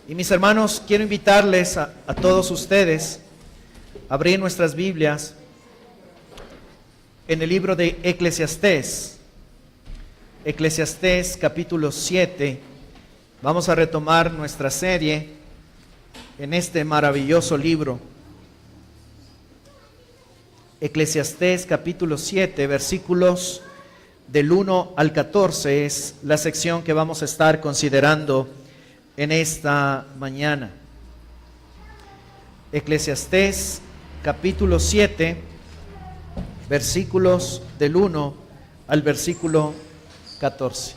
Y mis hermanos, quiero invitarles a todos ustedes a abrir nuestras Biblias en el libro de Eclesiastés. Eclesiastés capítulo 7. Vamos a retomar nuestra serie en este maravilloso libro. Eclesiastés capítulo 7, versículos del 1 al 14 es la sección que vamos a estar considerando en esta mañana. Eclesiastés capítulo 7, versículos del 1 al versículo 14.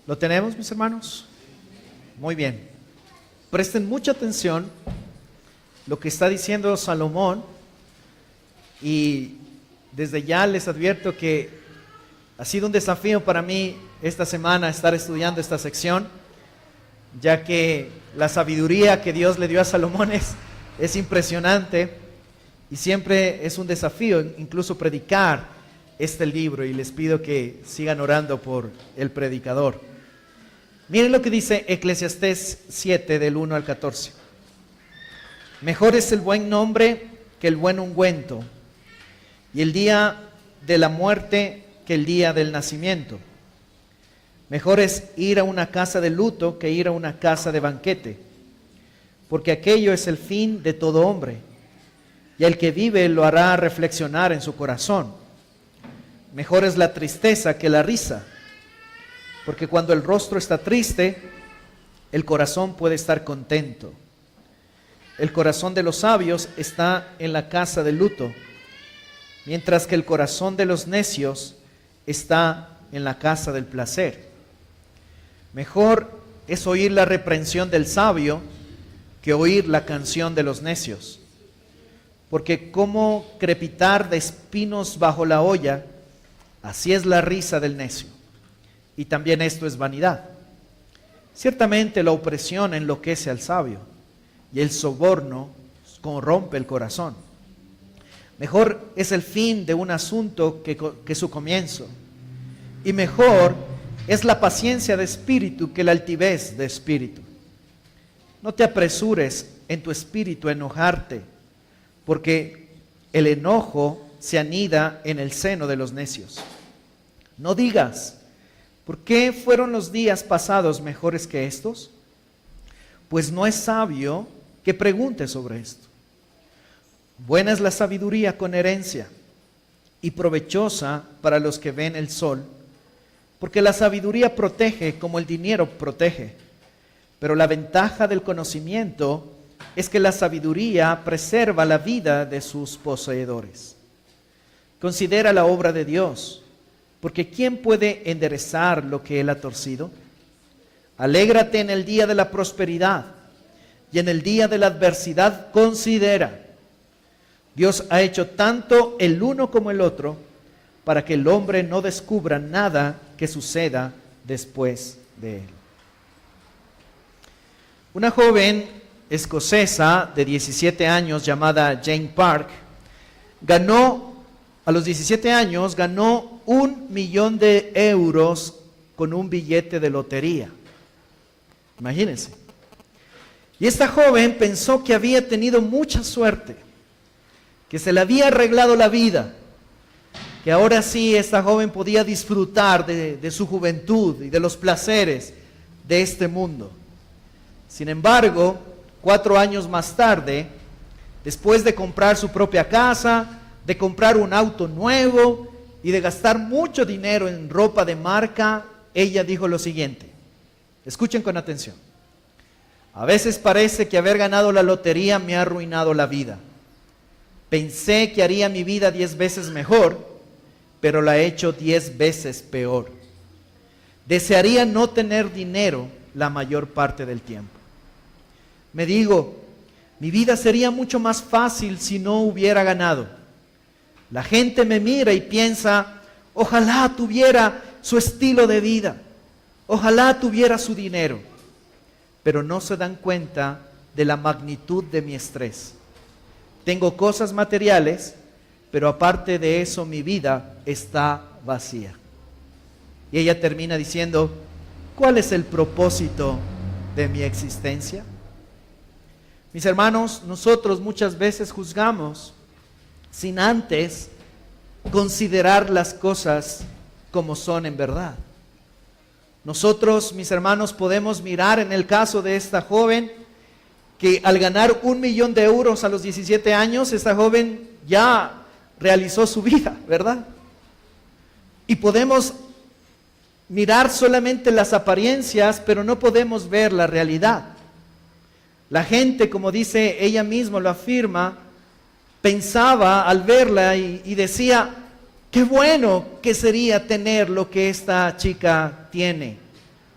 ¿Lo tenemos, mis hermanos? Muy bien. Presten mucha atención lo que está diciendo Salomón, y desde ya les advierto que ha sido un desafío para mí esta semana estar estudiando esta sección, ya que la sabiduría que Dios le dio a Salomón es impresionante y siempre es un desafío incluso predicar este libro, y les pido que sigan orando por el predicador. Miren lo que dice Eclesiastés 7 del 1 al 14. Mejor es el buen nombre que el buen ungüento, y el día de la muerte que el día del nacimiento. Mejor es ir a una casa de luto que ir a una casa de banquete, porque aquello es el fin de todo hombre, y el que vive lo hará reflexionar en su corazón. Mejor es la tristeza que la risa, porque cuando el rostro está triste, el corazón puede estar contento. El corazón de los sabios está en la casa del luto, mientras que el corazón de los necios está en la casa del placer. Mejor es oír la reprensión del sabio que oír la canción de los necios, porque como crepitar de espinos bajo la olla, así es la risa del necio, y también esto es vanidad. Ciertamente la opresión enloquece al sabio, y el soborno corrompe el corazón. Mejor es el fin de un asunto que su comienzo, y mejor es la paciencia de espíritu que la altivez de espíritu. No te apresures en tu espíritu a enojarte, porque el enojo se anida en el seno de los necios. No digas, ¿por qué fueron los días pasados mejores que estos? Pues no es sabio que pregunte sobre esto. Buena es la sabiduría con herencia, y provechosa para los que ven el sol, porque la sabiduría protege como el dinero protege. Pero la ventaja del conocimiento es que la sabiduría preserva la vida de sus poseedores. Considera la obra de Dios, porque ¿quién puede enderezar lo que él ha torcido? Alégrate en el día de la prosperidad, y en el día de la adversidad considera. Dios ha hecho tanto el uno como el otro, para que el hombre no descubra nada que suceda después de él. Una joven escocesa de 17 años llamada Jane Park a los 17 años ganó 1 millón de euros con un billete de lotería. Imagínense. Y esta joven pensó que había tenido mucha suerte, que se le había arreglado la vida, que ahora sí esta joven podía disfrutar de su juventud y de los placeres de este mundo. Sin embargo, 4 años más tarde, después de comprar su propia casa, de comprar un auto nuevo y de gastar mucho dinero en ropa de marca, ella dijo lo siguiente. Escuchen con atención. A veces parece que haber ganado la lotería me ha arruinado la vida. Pensé que haría mi vida 10 veces mejor, pero la he hecho 10 veces peor. Desearía no tener dinero la mayor parte del tiempo. Me digo, mi vida sería mucho más fácil si no hubiera ganado. La gente me mira y piensa, ojalá tuviera su estilo de vida, ojalá tuviera su dinero, pero no se dan cuenta de la magnitud de mi estrés. tengo cosas materiales, pero aparte de eso mi vida está vacía. Y ella termina diciendo, ¿cuál es el propósito de mi existencia? Mis hermanos, nosotros muchas veces juzgamos sin antes considerar las cosas como son en verdad. Nosotros, mis hermanos, podemos mirar en el caso de esta joven que al ganar 1 millón de euros a los 17 años, esta joven ya realizó su vida, ¿verdad? Y podemos mirar solamente las apariencias, pero no podemos ver la realidad. La gente, como dice ella misma, lo afirma, pensaba al verla y decía, qué bueno que sería tener lo que esta chica tiene.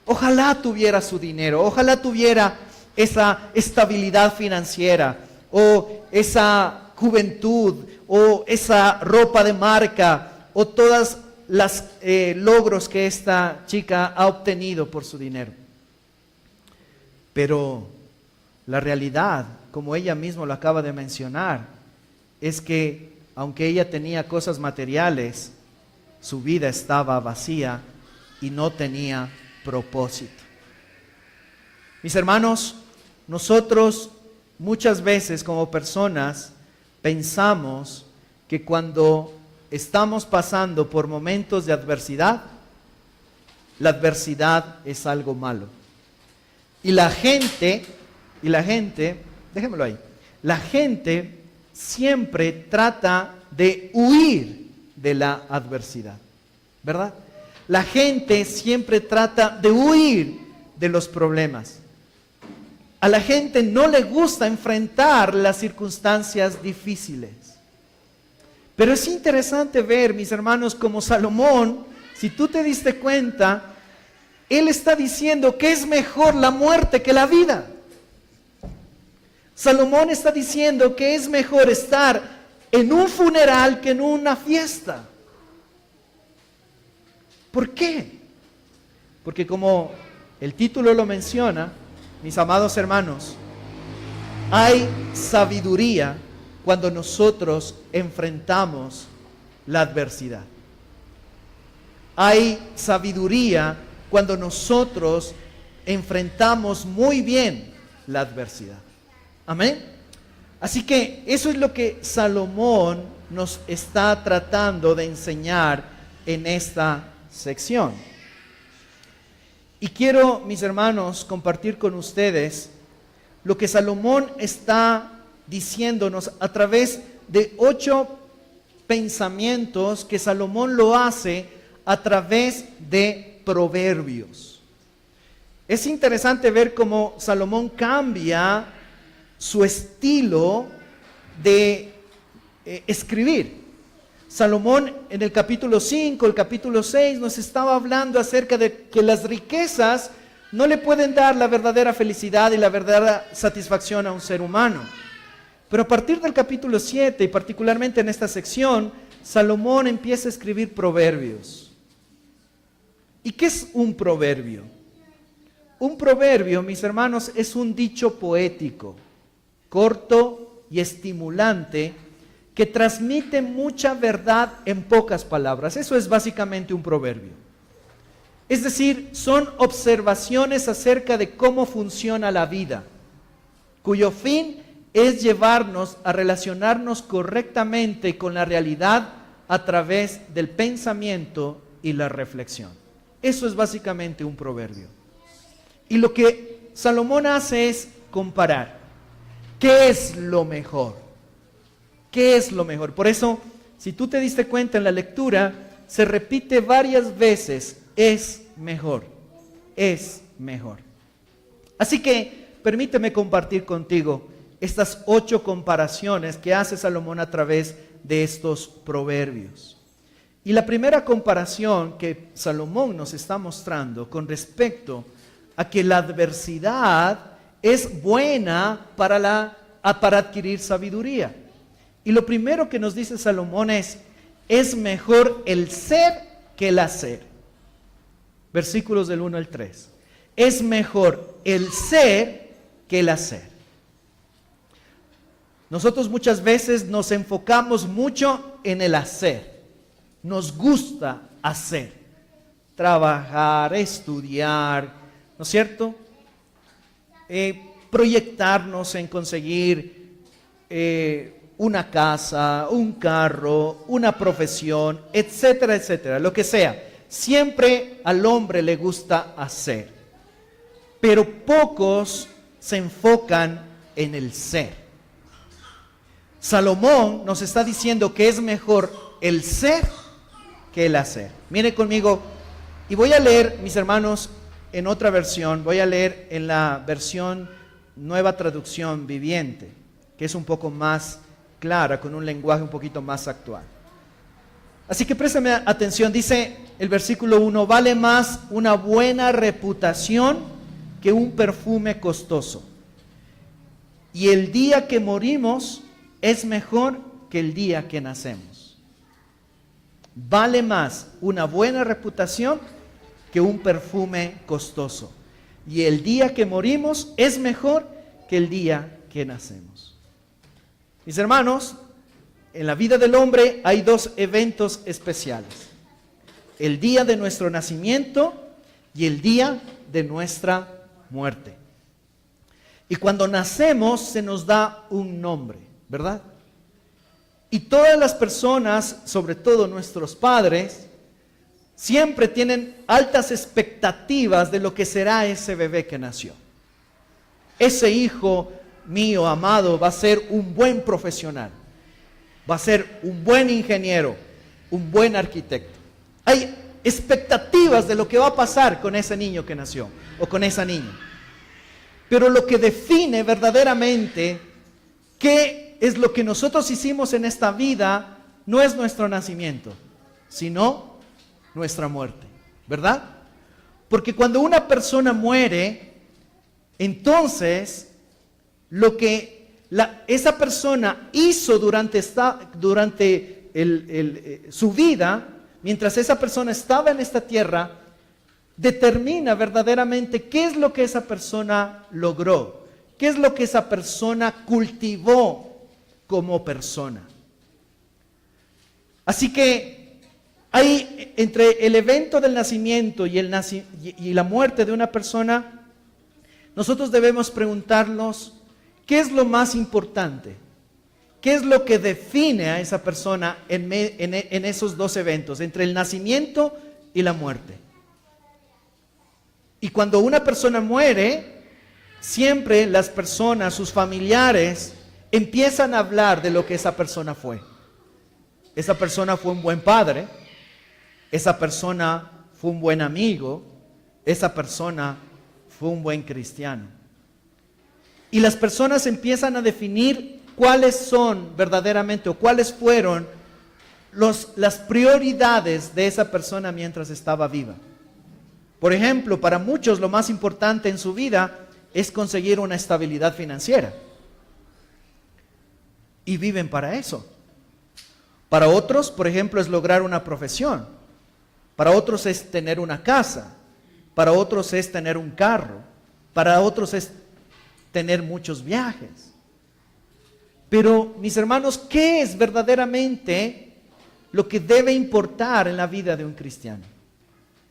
Ojalá tuviera su dinero, ojalá tuviera esa estabilidad financiera, o esa juventud, o esa ropa de marca, o todas los logros que esta chica ha obtenido por su dinero. Pero la realidad, como ella misma lo acaba de mencionar, es que aunque ella tenía cosas materiales, su vida estaba vacía y no tenía propósito. Mis hermanos, nosotros muchas veces como personas pensamos que cuando estamos pasando por momentos de adversidad, la adversidad es algo malo. Y la gente, déjenmelo ahí, la gente siempre trata de huir de la adversidad, ¿verdad? La gente siempre trata de huir de los problemas. A la gente no le gusta enfrentar las circunstancias difíciles. Pero es interesante ver, mis hermanos, como Salomón, si tú te diste cuenta, él está diciendo que es mejor la muerte que la vida. Salomón está diciendo que es mejor estar en un funeral que en una fiesta. ¿Por qué? Porque como el título lo menciona, mis amados hermanos, hay sabiduría cuando nosotros enfrentamos la adversidad. Hay sabiduría cuando nosotros enfrentamos muy bien la adversidad. Amén. Así que eso es lo que Salomón nos está tratando de enseñar en esta sección. Y quiero, mis hermanos, compartir con ustedes lo que Salomón está diciéndonos a través de 8 pensamientos que Salomón lo hace a través de proverbios. Es interesante ver cómo Salomón cambia su estilo de escribir. Salomón en el capítulo 5, el capítulo 6 nos estaba hablando acerca de que las riquezas no le pueden dar la verdadera felicidad y la verdadera satisfacción a un ser humano. Pero a partir del capítulo 7 y particularmente en esta sección, Salomón empieza a escribir proverbios. ¿Y qué es un proverbio? Un proverbio, mis hermanos, es un dicho poético, corto y estimulante, que transmite mucha verdad en pocas palabras. Eso es básicamente un proverbio. Es decir, son observaciones acerca de cómo funciona la vida, cuyo fin es llevarnos a relacionarnos correctamente con la realidad a través del pensamiento y la reflexión. Eso es básicamente un proverbio. Y lo que Salomón hace es comparar. ¿Qué es lo mejor? ¿Qué es lo mejor? Por eso, si tú te diste cuenta en la lectura, se repite varias veces, es mejor, es mejor. Así que, permíteme compartir contigo estas 8 comparaciones que hace Salomón a través de estos proverbios. Y la primera comparación que Salomón nos está mostrando con respecto a que la adversidad es buena para adquirir sabiduría. Y lo primero que nos dice Salomón es mejor el ser que el hacer. Versículos del 1 al 3. Es mejor el ser que el hacer. Nosotros muchas veces nos enfocamos mucho en el hacer. Nos gusta hacer. Trabajar, estudiar, ¿no es cierto? Proyectarnos en conseguir una casa, un carro, una profesión, etcétera, etcétera, lo que sea. Siempre al hombre le gusta hacer, pero pocos se enfocan en el ser. Salomón nos está diciendo que es mejor el ser que el hacer. Mire conmigo, y voy a leer, mis hermanos, en otra versión, voy a leer en la versión Nueva Traducción Viviente, que es un poco más clara, con un lenguaje un poquito más actual. Así que préstame atención, dice el versículo 1, vale más una buena reputación que un perfume costoso. Y el día que morimos es mejor que el día que nacemos. Vale más una buena reputación que un perfume costoso. Y el día que morimos es mejor que el día que nacemos. Mis hermanos, en la vida del hombre hay dos eventos especiales. El día de nuestro nacimiento y el día de nuestra muerte. Y cuando nacemos se nos da un nombre, ¿verdad? Y todas las personas, sobre todo nuestros padres, siempre tienen altas expectativas de lo que será ese bebé que nació. Ese hijo mío amado va a ser un buen profesional, va a ser un buen ingeniero, un buen arquitecto. Hay expectativas de lo que va a pasar con ese niño que nació o con esa niña. Pero lo que define verdaderamente qué es lo que nosotros hicimos en esta vida no es nuestro nacimiento, sino nuestra muerte, ¿verdad? Porque cuando una persona muere, entonces lo que esa persona hizo durante su vida, mientras esa persona estaba en esta tierra, determina verdaderamente qué es lo que esa persona logró, qué es lo que esa persona cultivó como persona. Así que hay entre el evento del nacimiento y la muerte de una persona, nosotros debemos preguntarnos qué es lo más importante, qué es lo que define a esa persona en esos dos eventos, entre el nacimiento y la muerte. Y cuando una persona muere, siempre las personas, sus familiares, empiezan a hablar de lo que esa persona fue. Esa persona fue un buen padre, esa persona fue un buen amigo, esa persona fue un buen cristiano. Y las personas empiezan a definir cuáles son verdaderamente o cuáles fueron las prioridades de esa persona mientras estaba viva. Por ejemplo, para muchos lo más importante en su vida es conseguir una estabilidad financiera. Y viven para eso. Para otros, por ejemplo, es lograr una profesión. Para otros es tener una casa. Para otros es tener un carro. Para otros es tener muchos viajes. Pero, mis hermanos, ¿qué es verdaderamente lo que debe importar en la vida de un cristiano?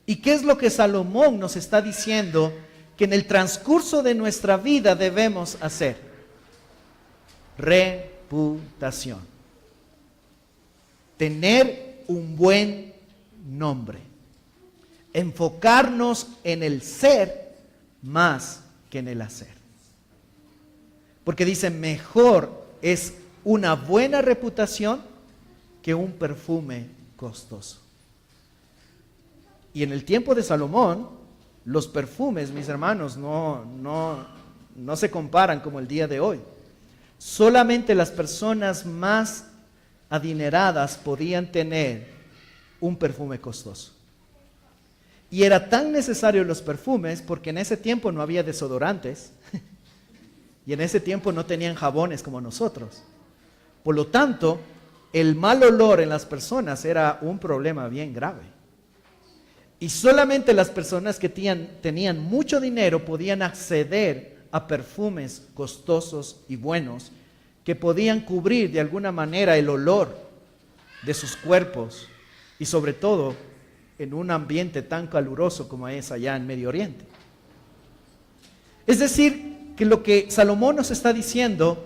¿Y qué es lo que Salomón nos está diciendo que en el transcurso de nuestra vida debemos hacer? Reputación. Tener un buen nombre. Enfocarnos en el ser más que en el hacer. Porque dice, mejor es una buena reputación que un perfume costoso. Y en el tiempo de Salomón, los perfumes, mis hermanos, no se comparan como el día de hoy. Solamente las personas más adineradas podían tener un perfume costoso. Y era tan necesario los perfumes porque en ese tiempo no había desodorantes y en ese tiempo no tenían jabones como nosotros. Por lo tanto, el mal olor en las personas era un problema bien grave. Y solamente las personas que tenían mucho dinero podían acceder a perfumes costosos y buenos que podían cubrir de alguna manera el olor de sus cuerpos y sobre todo en un ambiente tan caluroso como es allá en Medio Oriente. Es decir, que lo que Salomón nos está diciendo,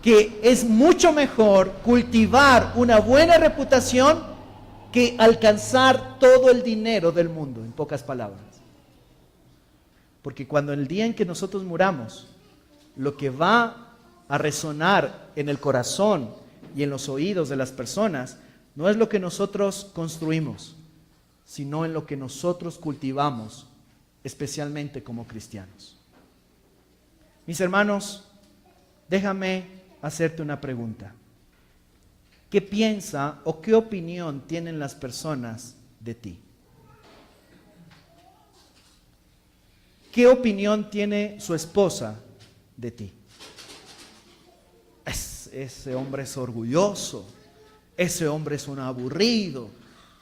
que es mucho mejor cultivar una buena reputación que alcanzar todo el dinero del mundo, en pocas palabras. Porque cuando el día en que nosotros muramos, lo que va a resonar en el corazón y en los oídos de las personas no es lo que nosotros construimos, sino en lo que nosotros cultivamos, especialmente como cristianos. Mis hermanos, déjame hacerte una pregunta. ¿Qué piensa o qué opinión tienen las personas de ti? ¿Qué opinión tiene su esposa de ti? Ese hombre es orgulloso, ese hombre es un aburrido,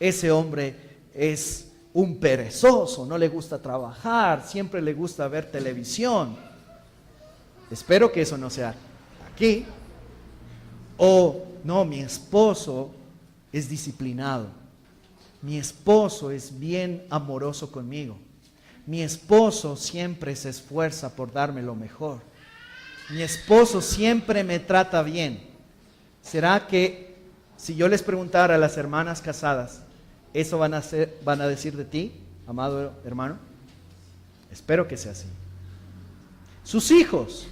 ese hombre es un perezoso, no le gusta trabajar, siempre le gusta ver televisión. Espero que eso no sea aquí. O no, mi esposo es disciplinado, mi esposo es bien amoroso conmigo, mi esposo siempre se esfuerza por darme lo mejor, mi esposo siempre me trata bien. ¿Será que si yo les preguntara a las hermanas casadas, eso van a decir de ti, amado hermano? Espero que sea así. Sus hijos,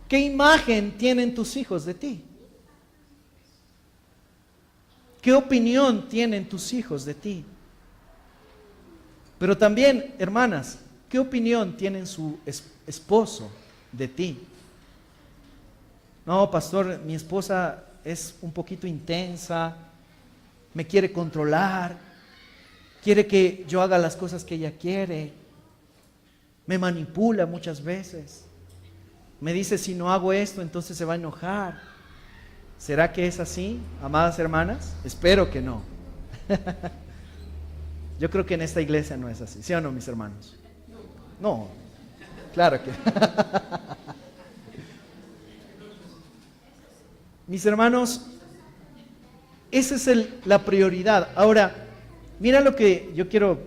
¿qué imagen tienen tus hijos de ti? ¿Qué opinión tienen tus hijos de ti? Pero también, hermanas, ¿qué opinión tienen su esposo de ti? No, pastor, mi esposa es un poquito intensa, me quiere controlar, quiere que yo haga las cosas que ella quiere, me manipula muchas veces, me dice si no hago esto entonces se va a enojar. ¿Será que es así, amadas hermanas? Espero que no. Yo creo que en esta iglesia no es así, ¿sí o no, mis hermanos? No, claro que mis hermanos, esa es la prioridad. Ahora, mira lo que yo quiero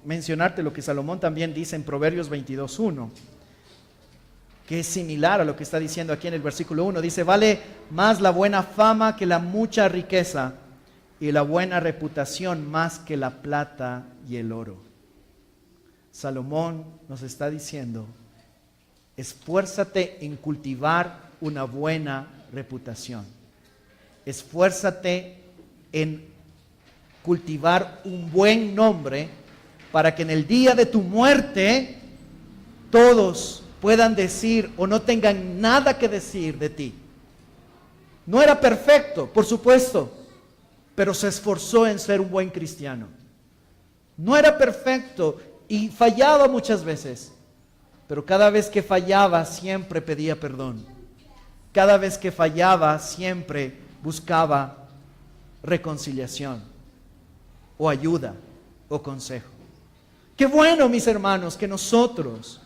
mencionarte, lo que Salomón también dice en Proverbios 22:1, que es similar a lo que está diciendo aquí en el versículo 1. Dice, vale más la buena fama que la mucha riqueza, y la buena reputación más que la plata y el oro. Salomón nos está diciendo, esfuérzate en cultivar una buena reputación. Esfuérzate en cultivar un buen nombre para que en el día de tu muerte todos puedan decir o no tengan nada que decir de ti. No era perfecto, por supuesto, pero se esforzó en ser un buen cristiano. No era perfecto y fallaba muchas veces, pero cada vez que fallaba siempre pedía perdón. Cada vez que fallaba siempre buscaba reconciliación o ayuda o consejo. Qué bueno, mis hermanos, que nosotros,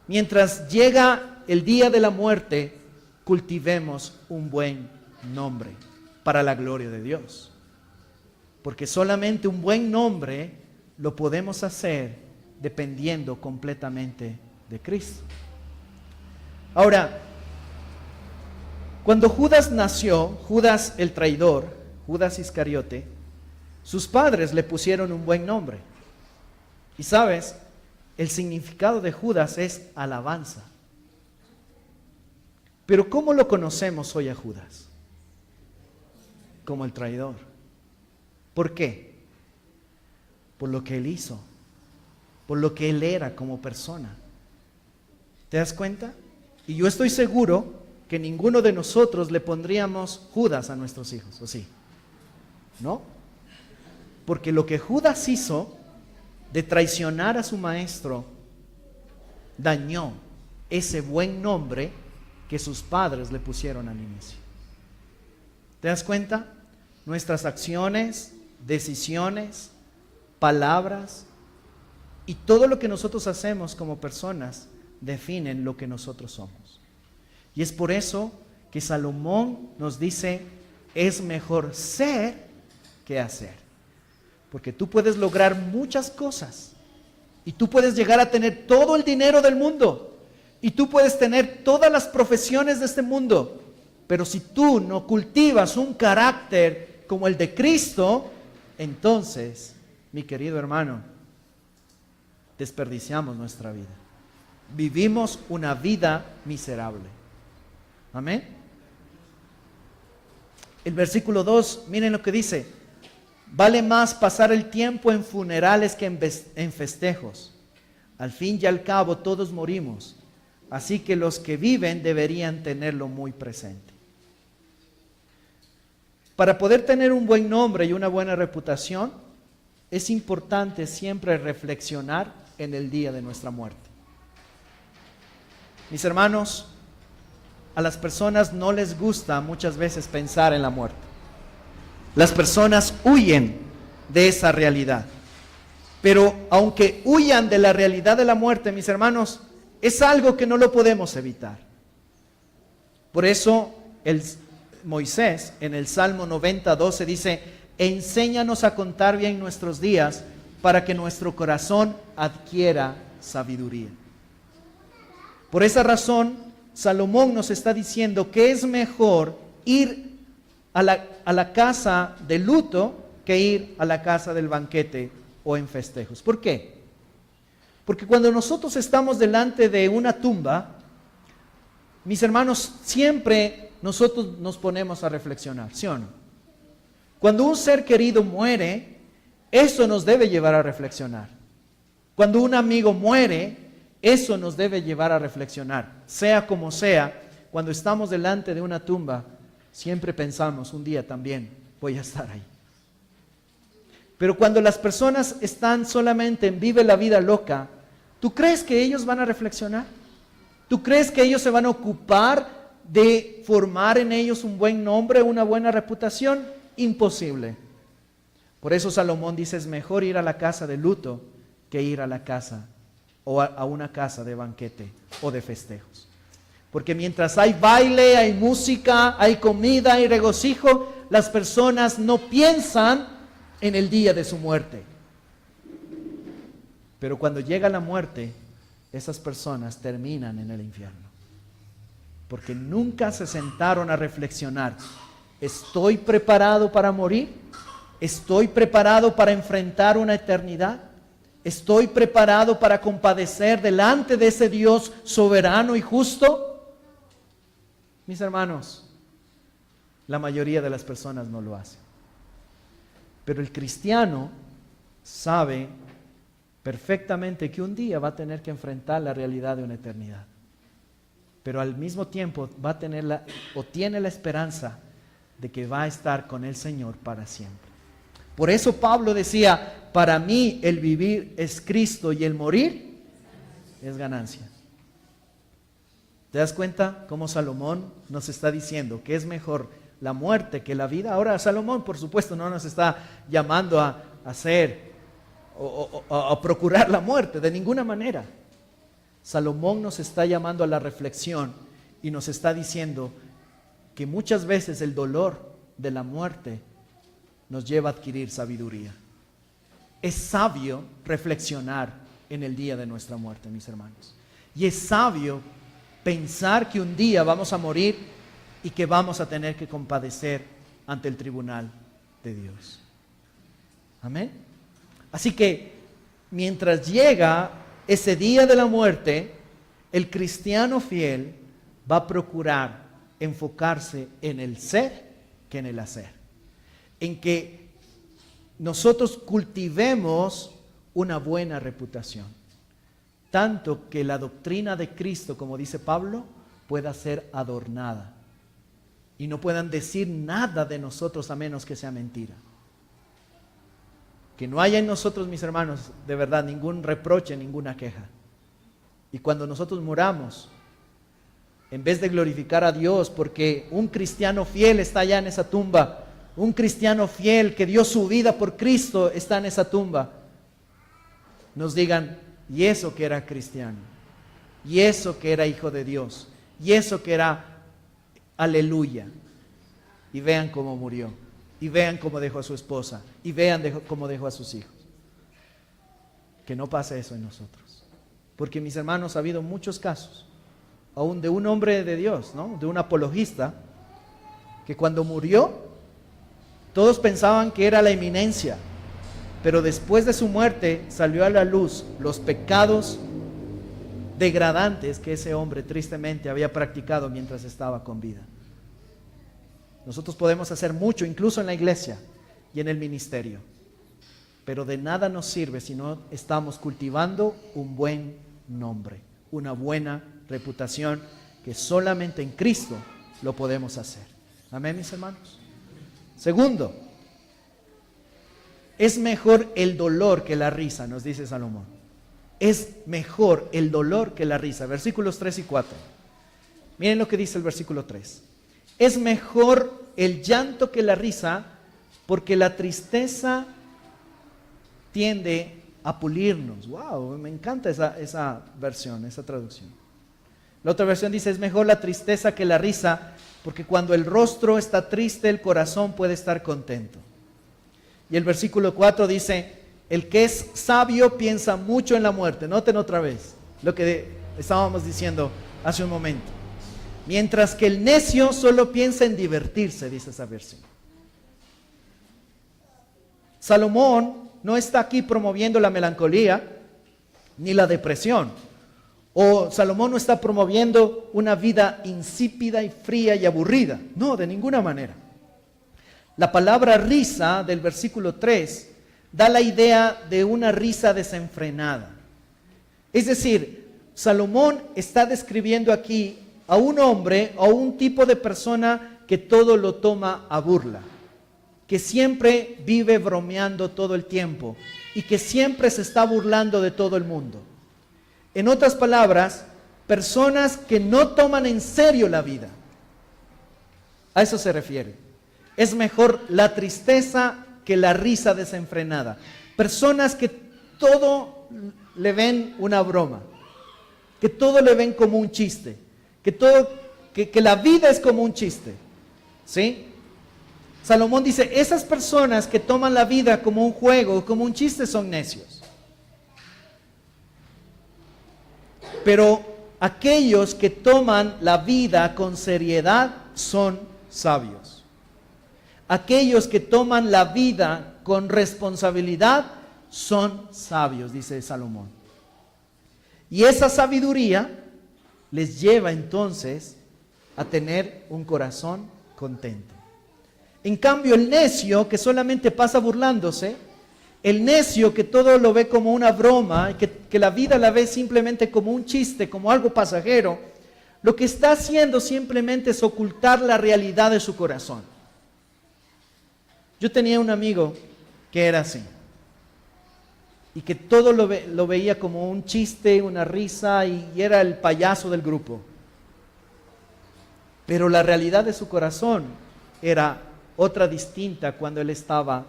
mientras llega el día de la muerte, cultivemos un buen nombre para la gloria de Dios. Porque solamente un buen nombre lo podemos hacer dependiendo completamente de Cristo. Ahora, cuando Judas nació, Judas el traidor, Judas Iscariote, sus padres le pusieron un buen nombre. Y sabes, el significado de Judas es alabanza. Pero ¿cómo lo conocemos hoy a Judas? Como el traidor. ¿Por qué? Por lo que él hizo, por lo que él era como persona. ¿Te das cuenta? Y yo estoy seguro que ninguno de nosotros le pondríamos Judas a nuestros hijos, ¿o sí? ¿No? Porque lo que Judas hizo de traicionar a su maestro dañó ese buen nombre que sus padres le pusieron al inicio. ¿Te das cuenta? Nuestras acciones, decisiones, palabras y todo lo que nosotros hacemos como personas definen lo que nosotros somos. Y es por eso que Salomón nos dice, es mejor ser que hacer. Porque tú puedes lograr muchas cosas y tú puedes llegar a tener todo el dinero del mundo y tú puedes tener todas las profesiones de este mundo, pero si tú no cultivas un carácter como el de Cristo, entonces, mi querido hermano, desperdiciamos nuestra vida. Vivimos una vida miserable. Amén. El versículo 2, miren lo que dice: vale más pasar el tiempo en funerales que en festejos. Al fin y al cabo todos morimos, así que los que viven deberían tenerlo muy presente. Para poder tener un buen nombre y una buena reputación, es importante siempre reflexionar en el día de nuestra muerte. Mis hermanos, a las personas no les gusta muchas veces pensar en la muerte. Las personas huyen de esa realidad. Pero aunque huyan de la realidad de la muerte, mis hermanos, es algo que no lo podemos evitar. Por eso Moisés en el Salmo 90:12 dice: enséñanos a contar bien nuestros días para que nuestro corazón adquiera sabiduría. Por esa razón, Salomón nos está diciendo que es mejor ir a la casa de luto que ir a la casa del banquete o en festejos. ¿Por qué? Porque cuando nosotros estamos delante de una tumba, mis hermanos, siempre nosotros nos ponemos a reflexionar, ¿sí o no? Cuando un ser querido muere, eso nos debe llevar a reflexionar. Cuando un amigo muere, eso nos debe llevar a reflexionar. Sea como sea, cuando estamos delante de una tumba, siempre pensamos, un día también voy a estar ahí. Pero cuando las personas están solamente en vive la vida loca, ¿tú crees que ellos van a reflexionar? ¿Tú crees que ellos se van a ocupar de formar en ellos un buen nombre, una buena reputación? Imposible. Por eso Salomón dice: es mejor ir a la casa de luto que ir a la casa o a una casa de banquete o de festejos. Porque mientras hay baile, hay música, hay comida, hay regocijo, las personas no piensan en el día de su muerte. Pero cuando llega la muerte, esas personas terminan en el infierno. Porque nunca se sentaron a reflexionar: ¿estoy preparado para morir? ¿Estoy preparado para enfrentar una eternidad? ¿Estoy preparado para compadecer delante de ese Dios soberano y justo? Mis hermanos, la mayoría de las personas no lo hacen. Pero el cristiano sabe perfectamente que un día va a tener que enfrentar la realidad de una eternidad. Pero al mismo tiempo va a tener tiene la esperanza de que va a estar con el Señor para siempre. Por eso Pablo decía: para mí el vivir es Cristo y el morir es ganancia. ¿Te das cuenta cómo Salomón nos está diciendo que es mejor la muerte que la vida? Ahora Salomón, por supuesto, no nos está llamando a hacer o a procurar la muerte de ninguna manera. Salomón nos está llamando a la reflexión y nos está diciendo que muchas veces el dolor de la muerte nos lleva a adquirir sabiduría. Es sabio reflexionar en el día de nuestra muerte, mis hermanos. Y es sabio pensar que un día vamos a morir y que vamos a tener que compadecer ante el tribunal de Dios. Amén. Así que mientras llega ese día de la muerte, el cristiano fiel va a procurar enfocarse en el ser que en el hacer. En que nosotros cultivemos una buena reputación. Tanto que la doctrina de Cristo, como dice Pablo, pueda ser adornada. Y no puedan decir nada de nosotros a menos que sea mentira. Que no haya en nosotros, mis hermanos, de verdad, ningún reproche, ninguna queja. Y cuando nosotros muramos, en vez de glorificar a Dios, porque un cristiano fiel está allá en esa tumba, un cristiano fiel que dio su vida por Cristo está en esa tumba, nos digan: y eso que era cristiano, y eso que era hijo de Dios, y eso que era aleluya. Y vean cómo murió. Y vean cómo dejó a su esposa. Y vean cómo dejó a sus hijos. Que no pase eso en nosotros. Porque, mis hermanos, ha habido muchos casos, aún de un hombre de Dios, ¿no? De un apologista, que cuando murió, todos pensaban que era la eminencia. Pero después de su muerte salió a la luz los pecados degradantes que ese hombre tristemente había practicado mientras estaba con vida. Nosotros podemos hacer mucho, incluso en la iglesia y en el ministerio, pero de nada nos sirve si no estamos cultivando un buen nombre, una buena reputación, que solamente en Cristo lo podemos hacer. Amén, mis hermanos. Segundo, es mejor el dolor que la risa, nos dice Salomón. Es mejor el dolor que la risa. Versículos 3 y 4. Miren lo que dice el versículo 3. Es mejor el llanto que la risa, porque la tristeza tiende a pulirnos. Wow, me encanta esa versión, esa traducción. La otra versión dice, es mejor la tristeza que la risa, porque cuando el rostro está triste, el corazón puede estar contento. Y el versículo 4 dice, el que es sabio piensa mucho en la muerte. Noten otra vez lo que estábamos diciendo hace un momento. Mientras que el necio solo piensa en divertirse, dice esa versión. Salomón no está aquí promoviendo la melancolía ni la depresión. O Salomón no está promoviendo una vida insípida y fría y aburrida. No, de ninguna manera. La palabra risa del versículo 3 da la idea de una risa desenfrenada. Es decir, Salomón está describiendo aquí a un hombre o un tipo de persona que todo lo toma a burla, que siempre vive bromeando todo el tiempo y que siempre se está burlando de todo el mundo. En otras palabras, personas que no toman en serio la vida. A eso se refiere. Es mejor la tristeza que la risa desenfrenada. Personas que todo le ven una broma, que todo le ven como un chiste, que la vida es como un chiste, ¿sí? Salomón dice, esas personas que toman la vida como un juego, como un chiste, son necios. Pero aquellos que toman la vida con seriedad son sabios. Aquellos que toman la vida con responsabilidad son sabios, dice Salomón. Y esa sabiduría les lleva entonces a tener un corazón contento. En cambio, el necio que solamente pasa burlándose, el necio que todo lo ve como una broma, que la vida la ve simplemente como un chiste, como algo pasajero, lo que está haciendo simplemente es ocultar la realidad de su corazón. Yo tenía un amigo que era así, y que todo lo veía como un chiste, una risa, y era el payaso del grupo. Pero la realidad de su corazón era otra distinta cuando él estaba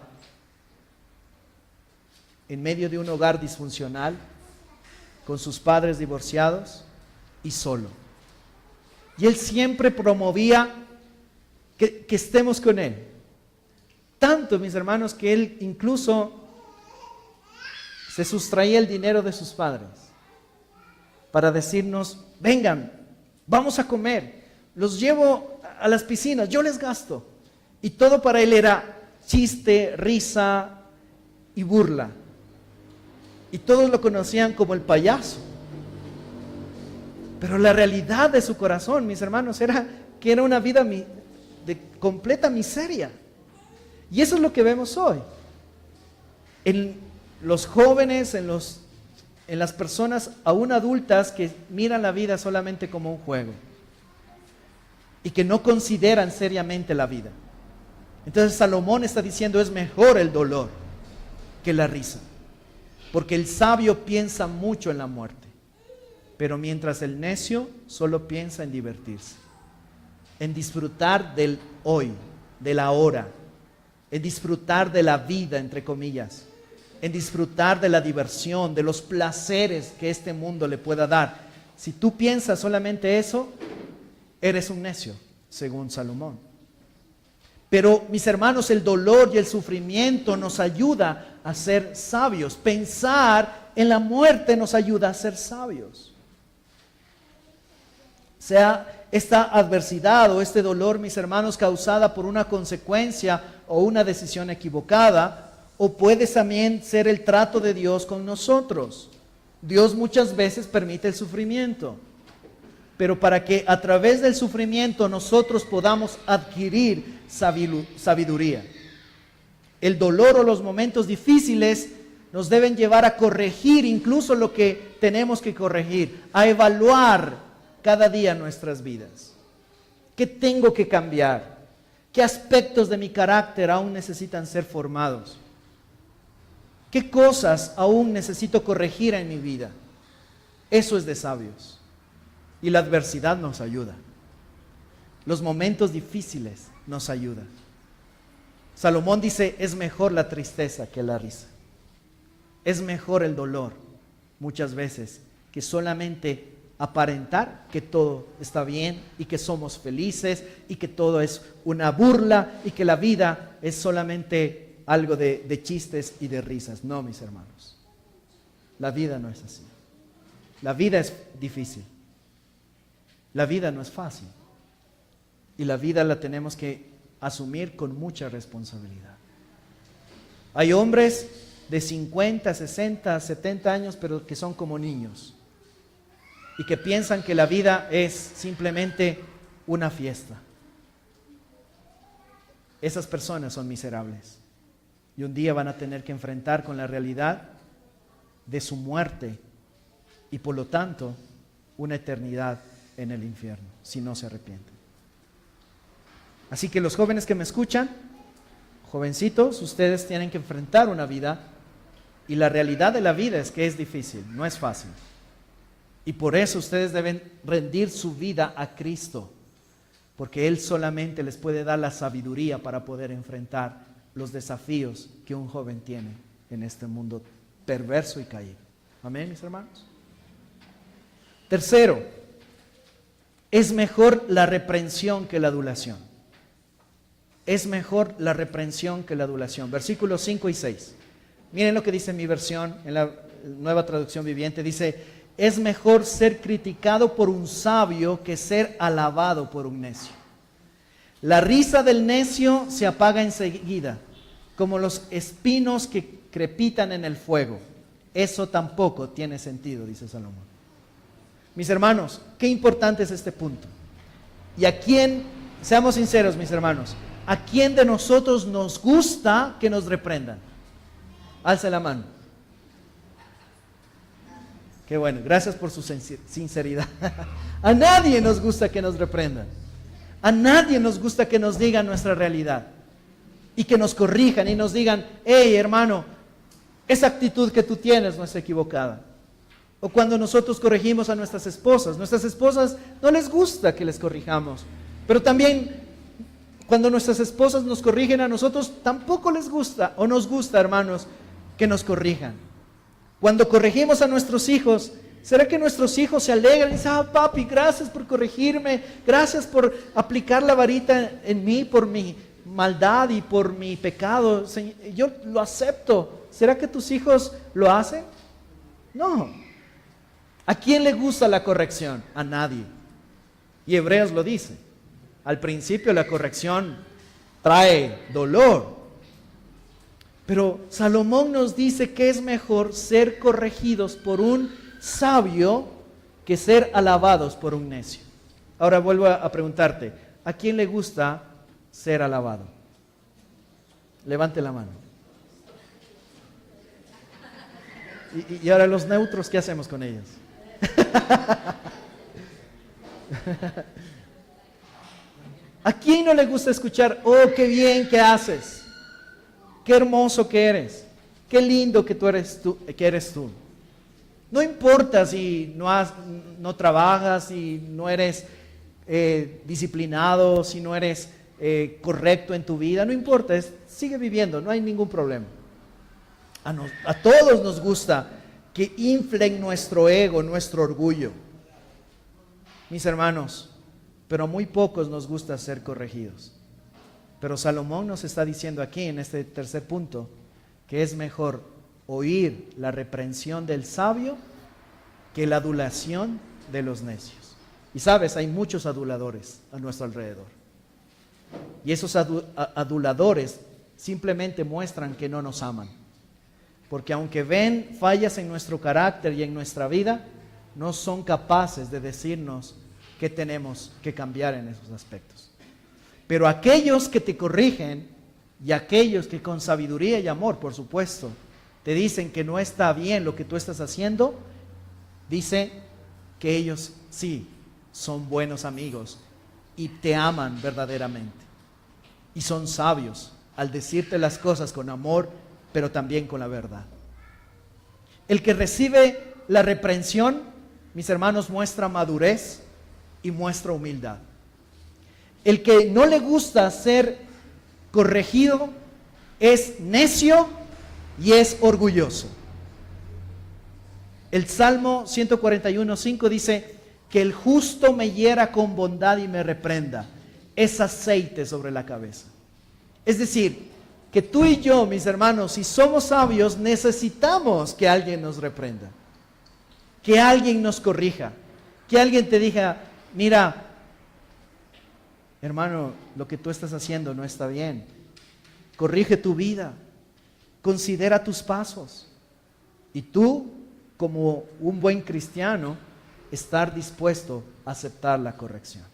en medio de un hogar disfuncional, con sus padres divorciados y solo. Y él siempre promovía que estemos con él. Tanto, mis hermanos, que él incluso se sustraía el dinero de sus padres para decirnos, vengan, vamos a comer, los llevo a las piscinas, yo les gasto. Y todo para él era chiste, risa y burla. Y todos lo conocían como el payaso. Pero la realidad de su corazón, mis hermanos, era que era una vida de completa miseria. Y eso es lo que vemos hoy. En los jóvenes, en las personas aún adultas que miran la vida solamente como un juego. Y que no consideran seriamente la vida. Entonces Salomón está diciendo, es mejor el dolor que la risa. Porque el sabio piensa mucho en la muerte, pero mientras el necio solo piensa en divertirse, en disfrutar del hoy, de la hora, en disfrutar de la vida, entre comillas, en disfrutar de la diversión, de los placeres que este mundo le pueda dar. Si tú piensas solamente eso, eres un necio, según Salomón. Pero, mis hermanos, el dolor y el sufrimiento nos ayuda a ser sabios. Pensar en la muerte nos ayuda a ser sabios. Sea esta adversidad o este dolor, mis hermanos, causada por una consecuencia o una decisión equivocada, o puede también ser el trato de Dios con nosotros. Dios muchas veces permite el sufrimiento, pero para que a través del sufrimiento nosotros podamos adquirir sabiduría. El dolor o los momentos difíciles nos deben llevar a corregir incluso lo que tenemos que corregir, a evaluar cada día nuestras vidas. ¿Qué tengo que cambiar? ¿Qué aspectos de mi carácter aún necesitan ser formados? ¿Qué cosas aún necesito corregir en mi vida? Eso es de sabios. Y la adversidad nos ayuda. Los momentos difíciles nos ayudan. Salomón dice, es mejor la tristeza que la risa. Es mejor el dolor, muchas veces, que solamente aparentar que todo está bien y que somos felices y que todo es una burla y que la vida es solamente algo de chistes y de risas. No, mis hermanos. La vida no es así. La vida es difícil. La vida no es fácil. Y la vida la tenemos que asumir con mucha responsabilidad. Hay hombres de 50, 60, 70 años, pero que son como niños. Y que piensan que la vida es simplemente una fiesta. Esas personas son miserables. Y un día van a tener que enfrentar con la realidad de su muerte y por lo tanto una eternidad en el infierno, si no se arrepienten. Así que los jóvenes que me escuchan, jovencitos, ustedes tienen que enfrentar una vida y la realidad de la vida es que es difícil, no es fácil. Y por eso ustedes deben rendir su vida a Cristo, porque Él solamente les puede dar la sabiduría para poder enfrentar los desafíos que un joven tiene en este mundo perverso y caído. Amén, mis hermanos. Tercero, es mejor la reprensión que la adulación. Es mejor la reprensión que la adulación. Versículos 5 y 6. Miren lo que dice mi versión en la Nueva Traducción Viviente. Dice, es mejor ser criticado por un sabio que ser alabado por un necio. La risa del necio se apaga enseguida, como los espinos que crepitan en el fuego. Eso tampoco tiene sentido, dice Salomón. Mis hermanos, qué importante es este punto. Y a quién, seamos sinceros, mis hermanos, ¿a quién de nosotros nos gusta que nos reprendan? Alce la mano. Qué bueno, gracias por su sinceridad. A nadie nos gusta que nos reprendan. A nadie nos gusta que nos digan nuestra realidad. Y que nos corrijan y nos digan, hey hermano, esa actitud que tú tienes no es equivocada. O cuando nosotros corregimos a nuestras esposas no les gusta que les corrijamos. Pero también cuando nuestras esposas nos corrigen a nosotros, tampoco les gusta o nos gusta, hermanos, que nos corrijan. Cuando corregimos a nuestros hijos, ¿será que nuestros hijos se alegran y dicen, papi, gracias por corregirme, gracias por aplicar la varita en mí por mi maldad y por mi pecado? Yo lo acepto. ¿Será que tus hijos lo hacen? No. ¿A quién le gusta la corrección? A nadie. Y Hebreos lo dice. Al principio la corrección trae dolor. Pero Salomón nos dice que es mejor ser corregidos por un sabio que ser alabados por un necio. Ahora vuelvo a preguntarte, ¿a quién le gusta ser alabado? Levante la mano. Y ahora los neutros, ¿qué hacemos con ellos? ¿A quién no le gusta escuchar, oh, qué bien que haces? Qué hermoso que eres, qué lindo que eres tú. No importa si no trabajas, si no eres disciplinado, si no eres correcto en tu vida, no importa, sigue viviendo, no hay ningún problema. A todos nos gusta que inflen nuestro ego, nuestro orgullo. Mis hermanos, pero a muy pocos nos gusta ser corregidos. Pero Salomón nos está diciendo aquí en este tercer punto que es mejor oír la reprensión del sabio que la adulación de los necios. Y sabes, hay muchos aduladores a nuestro alrededor. Y esos aduladores simplemente muestran que no nos aman. Porque aunque ven fallas en nuestro carácter y en nuestra vida, no son capaces de decirnos que tenemos que cambiar en esos aspectos. Pero aquellos que te corrigen y aquellos que con sabiduría y amor, por supuesto, te dicen que no está bien lo que tú estás haciendo, dice que ellos sí son buenos amigos y te aman verdaderamente. Y son sabios al decirte las cosas con amor, pero también con la verdad. El que recibe la reprensión, mis hermanos, muestra madurez y muestra humildad. El que no le gusta ser corregido es necio y es orgulloso. El Salmo 141:5 dice que el justo me hiera con bondad y me reprenda. Es aceite sobre la cabeza. Es decir, que tú y yo, mis hermanos, si somos sabios, necesitamos que alguien nos reprenda, que alguien nos corrija, que alguien te diga, mira, hermano, lo que tú estás haciendo no está bien. Corrige tu vida, considera tus pasos. Y tú, como un buen cristiano, estar dispuesto a aceptar la corrección.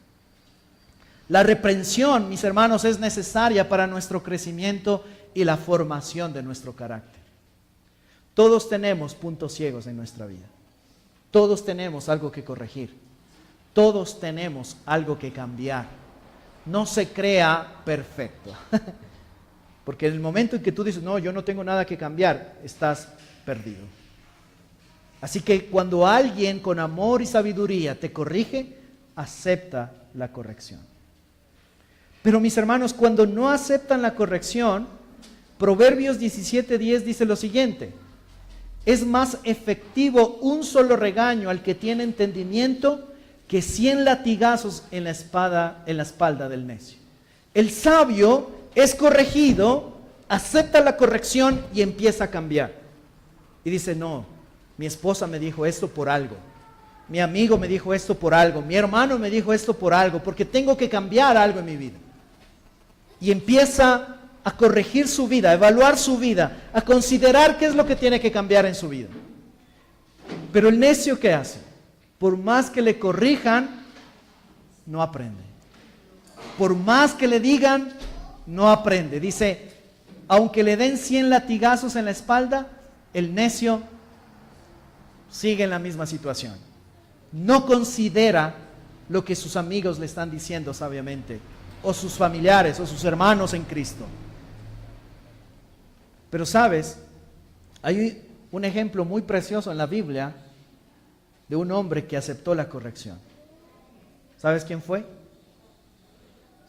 La reprensión, mis hermanos, es necesaria para nuestro crecimiento y la formación de nuestro carácter. Todos tenemos puntos ciegos en nuestra vida. Todos tenemos algo que corregir. Todos tenemos algo que cambiar. No se crea perfecto. Porque en el momento en que tú dices, no, yo no tengo nada que cambiar, estás perdido. Así que cuando alguien con amor y sabiduría te corrige, acepta la corrección. Pero mis hermanos, cuando no aceptan la corrección, Proverbios 17:10 dice lo siguiente: es más efectivo un solo regaño al que tiene entendimiento que 100 latigazos en la espalda del necio. El sabio es corregido, acepta la corrección y empieza a cambiar. Y dice, no, mi esposa me dijo esto por algo. Mi amigo me dijo esto por algo. Mi hermano me dijo esto por algo, porque tengo que cambiar algo en mi vida. Y empieza a corregir su vida, a evaluar su vida, a considerar qué es lo que tiene que cambiar en su vida. Pero el necio, ¿qué hace? Por más que le corrijan, no aprende. Por más que le digan, no aprende. Dice, aunque le den 100 latigazos en la espalda, el necio sigue en la misma situación. No considera lo que sus amigos le están diciendo sabiamente, o sus familiares, o sus hermanos en Cristo. Pero sabes, hay un ejemplo muy precioso en la Biblia de un hombre que aceptó la corrección. ¿Sabes quién fue?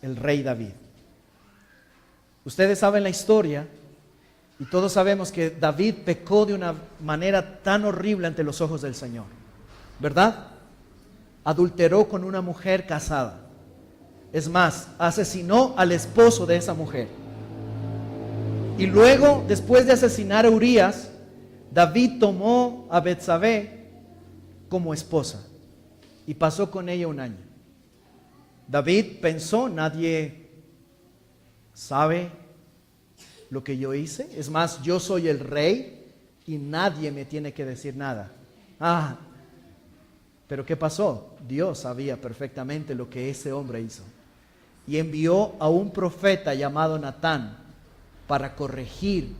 El rey David. Ustedes saben la historia y todos sabemos que David pecó de una manera tan horrible ante los ojos del Señor, ¿verdad? Adulteró con una mujer casada. Es más, asesinó al esposo de esa mujer. Y luego, después de asesinar a Urías, David tomó a Betsabé como esposa y pasó con ella un año. David pensó, nadie sabe lo que yo hice. Es más, yo soy el rey y nadie me tiene que decir nada. Pero ¿qué pasó? Dios sabía perfectamente lo que ese hombre hizo. Y envió a un profeta llamado Natán para corregir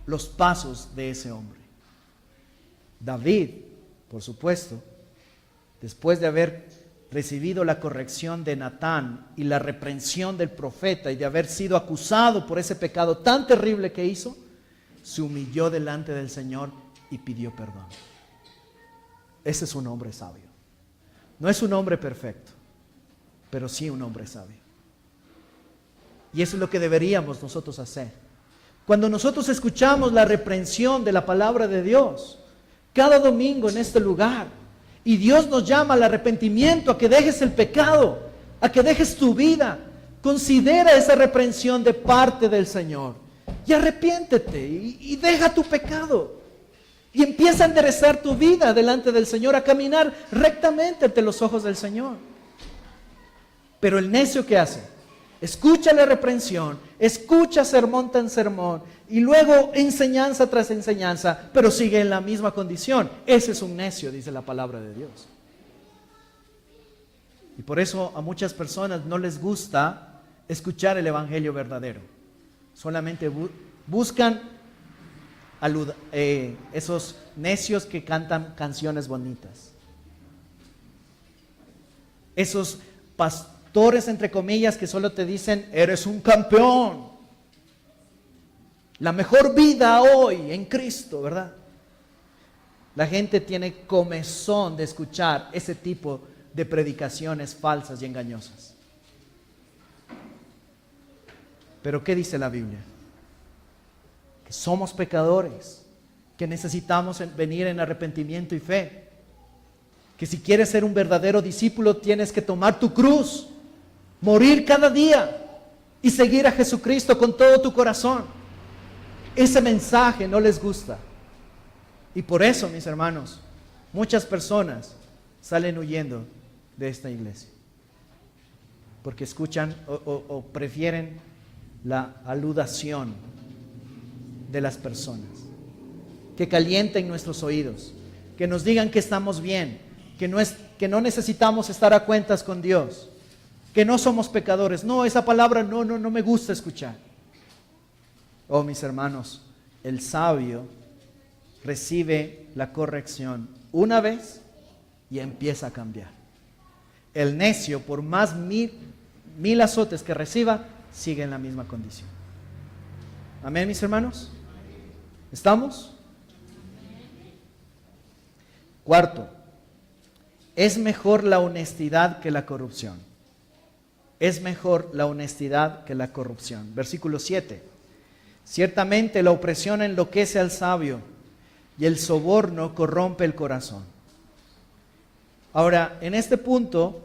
los pasos de ese hombre. David, por supuesto, después de haber recibido la corrección de Natán y la reprensión del profeta y de haber sido acusado por ese pecado tan terrible que hizo, se humilló delante del Señor y pidió perdón. Ese es un hombre sabio. No es un hombre perfecto, pero sí un hombre sabio. Y eso es lo que deberíamos nosotros hacer. Cuando nosotros escuchamos la reprensión de la palabra de Dios, cada domingo en este lugar, Y Dios nos llama al arrepentimiento, a que dejes el pecado, a que dejes tu vida. Considera esa reprensión de parte del Señor y arrepiéntete y deja tu pecado. Y empieza a enderezar tu vida delante del Señor, a caminar rectamente ante los ojos del Señor. Pero el necio, ¿qué hace? Escucha la reprensión, escucha sermón tras sermón y luego enseñanza tras enseñanza, pero sigue en la misma condición. Ese es un necio, dice la palabra de Dios. Y por eso a muchas personas no les gusta escuchar el evangelio verdadero. Solamente buscan esos necios que cantan canciones bonitas. Esos pastores, entre comillas, que solo te dicen, eres un campeón. La mejor vida hoy en Cristo, ¿verdad? La gente tiene comezón de escuchar ese tipo de predicaciones falsas y engañosas. Pero ¿qué dice la Biblia? Que somos pecadores, que necesitamos venir en arrepentimiento y fe, que si quieres ser un verdadero discípulo tienes que tomar tu cruz, morir cada día y seguir a Jesucristo con todo tu corazón. Ese mensaje no les gusta y por eso, mis hermanos, muchas personas salen huyendo de esta iglesia porque escuchan o prefieren la aludación de las personas, que calienten nuestros oídos, que nos digan que estamos bien, que no necesitamos estar a cuentas con Dios, que no somos pecadores. No, esa palabra no me gusta escuchar. Oh, mis hermanos, el sabio recibe la corrección una vez y empieza a cambiar. El necio, por más mil azotes que reciba, sigue en la misma condición. Amén, mis hermanos. ¿Estamos? Cuarto, es mejor la honestidad que la corrupción. Es mejor la honestidad que la corrupción. Versículo 7. Ciertamente la opresión enloquece al sabio y el soborno corrompe el corazón. Ahora, en este punto,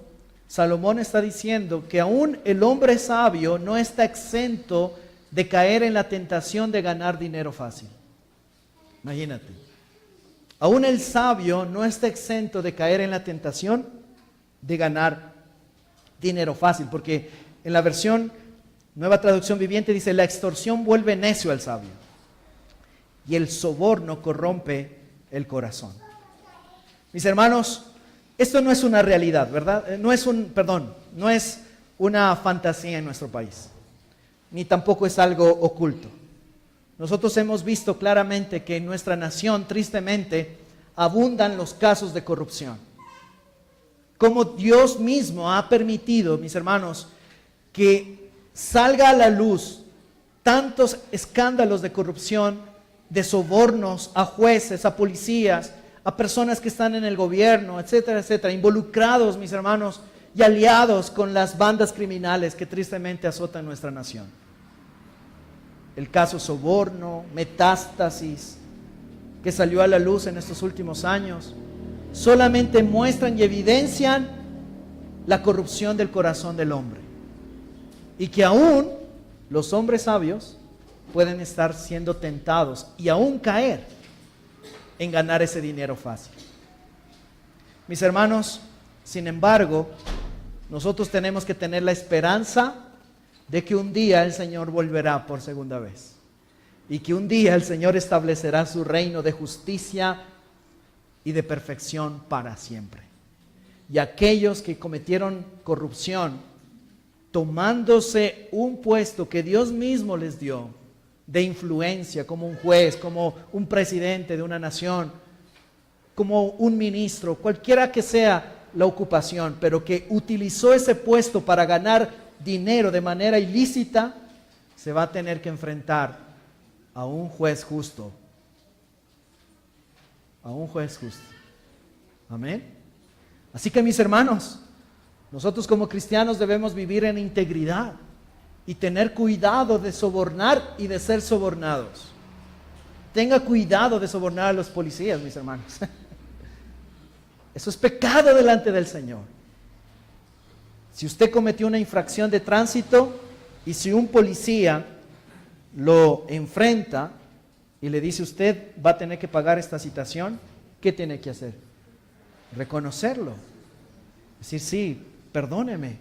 Salomón está diciendo que aún el hombre sabio no está exento de caer en la tentación de ganar dinero fácil. Imagínate. Aún el sabio no está exento de caer en la tentación de ganar dinero fácil, porque en la versión Nueva Traducción Viviente dice, la extorsión vuelve necio al sabio y el soborno corrompe el corazón. Mis hermanos, esto no es una realidad, ¿verdad? No es una fantasía en nuestro país, ni tampoco es algo oculto. Nosotros hemos visto claramente que en nuestra nación, tristemente, abundan los casos de corrupción. Como Dios mismo ha permitido, mis hermanos, que salga a la luz tantos escándalos de corrupción, de sobornos a jueces, a policías, a personas que están en el gobierno, etcétera, etcétera, involucrados, mis hermanos, y aliados con las bandas criminales que tristemente azotan nuestra nación. El caso Soborno, Metástasis, que salió a la luz en estos últimos años, solamente muestran y evidencian la corrupción del corazón del hombre. Y que aún los hombres sabios pueden estar siendo tentados y aún caer en ganar ese dinero fácil. Mis hermanos, sin embargo, nosotros tenemos que tener la esperanza de que un día el Señor volverá por segunda vez y que un día el Señor establecerá su reino de justicia y de perfección para siempre. Y aquellos que cometieron corrupción, tomándose un puesto que Dios mismo les dio de influencia, como un juez, como un presidente de una nación, como un ministro, cualquiera que sea la ocupación, pero que utilizó ese puesto para ganar dinero de manera ilícita, se va a tener que enfrentar a un juez justo. A un juez justo. Amén. Así que, mis hermanos, nosotros como cristianos debemos vivir en integridad y tener cuidado de sobornar y de ser sobornados. Tenga cuidado de sobornar a los policías, mis hermanos. Eso es pecado delante del Señor. Si usted cometió una infracción de tránsito y si un policía lo enfrenta y le dice usted va a tener que pagar esta citación, ¿qué tiene que hacer? Reconocerlo. Decir, sí, perdóneme,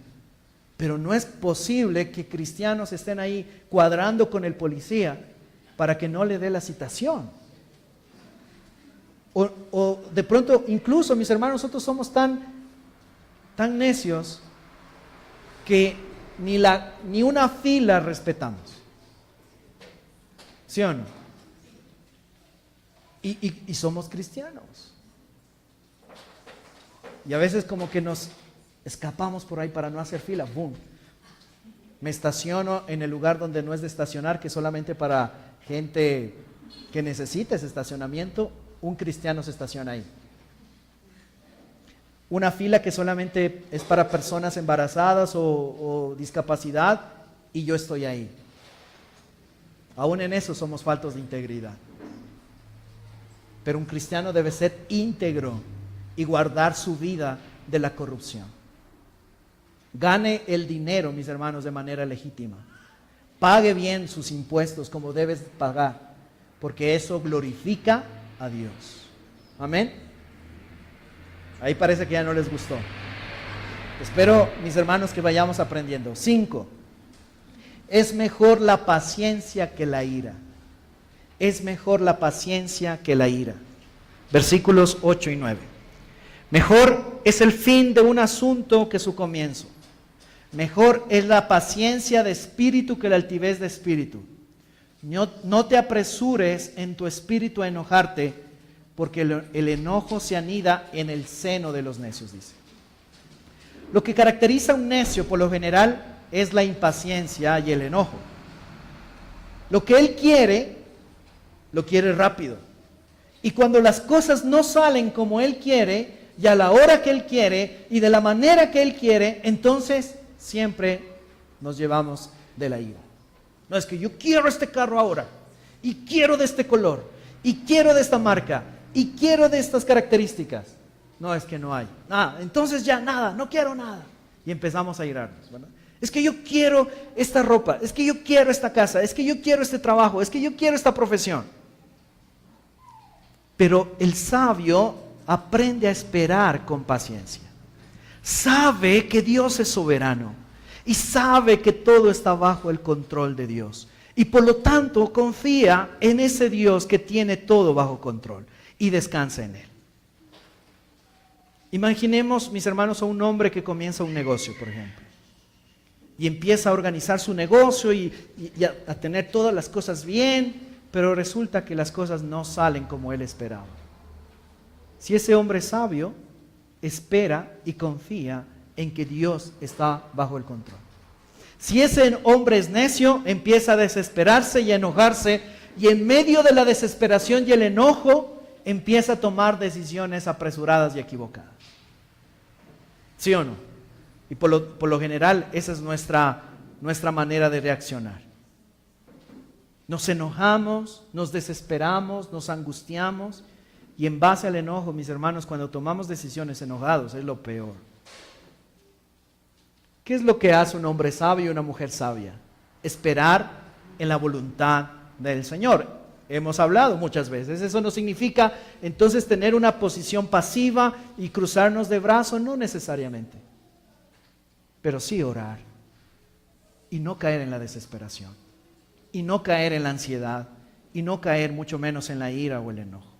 pero no es posible que cristianos estén ahí cuadrando con el policía para que no le dé la citación. O de pronto, incluso mis hermanos, nosotros somos tan necios que ni una fila respetamos. ¿Sí o no? Y somos cristianos. Y a veces como que nos escapamos por ahí para no hacer fila. ¡Bum! Me estaciono en el lugar donde no es de estacionar, que es solamente para gente que necesita ese estacionamiento. Un cristiano se estaciona ahí. Una fila que solamente es para personas embarazadas o discapacidad, y yo estoy ahí. Aún en eso somos faltos de integridad. Pero un cristiano debe ser íntegro y guardar su vida de la corrupción. Gane el dinero, mis hermanos, de manera legítima. Pague bien sus impuestos como debes pagar, porque eso glorifica a Dios. Amén. Ahí parece que ya no les gustó. Espero, mis hermanos, que vayamos aprendiendo. 5. Es mejor la paciencia que la ira. Es mejor la paciencia que la ira. Versículos 8 y 9. Mejor es el fin de un asunto que su comienzo. Mejor es la paciencia de espíritu que la altivez de espíritu. No te apresures en tu espíritu a enojarte, porque el enojo se anida en el seno de los necios, dice. Lo que caracteriza a un necio, por lo general, es la impaciencia y el enojo. Lo que él quiere, lo quiere rápido. Y cuando las cosas no salen como él quiere, y a la hora que él quiere, y de la manera que él quiere, entonces siempre nos llevamos de la ira. No, es que yo quiero este carro ahora, y quiero de este color, y quiero de esta marca, y quiero de estas características. No, es que no hay. Entonces ya nada, no quiero nada. Y empezamos a irarnos, ¿verdad? Es que yo quiero esta ropa, es que yo quiero esta casa, es que yo quiero este trabajo, es que yo quiero esta profesión. Pero el sabio aprende a esperar con paciencia. Sabe que Dios es soberano y sabe que todo está bajo el control de Dios. Y por lo tanto confía en ese Dios que tiene todo bajo control y descansa en Él. Imaginemos, mis hermanos, a un hombre que comienza un negocio, por ejemplo. Y empieza a organizar su negocio y a tener todas las cosas bien, pero resulta que las cosas no salen como él esperaba. Si ese hombre es sabio, espera y confía en que Dios está bajo el control. Si ese hombre es necio, empieza a desesperarse y a enojarse, y en medio de la desesperación y el enojo, empieza a tomar decisiones apresuradas y equivocadas. ¿Sí o no? Y por lo general, esa es nuestra manera de reaccionar. Nos enojamos, nos desesperamos, nos angustiamos, y en base al enojo, mis hermanos, cuando tomamos decisiones enojados, es lo peor. ¿Qué es lo que hace un hombre sabio y una mujer sabia? Esperar en la voluntad del Señor. Hemos hablado muchas veces. Eso no significa entonces tener una posición pasiva y cruzarnos de brazos, no necesariamente. Pero sí orar y no caer en la desesperación y no caer en la ansiedad y no caer mucho menos en la ira o el enojo.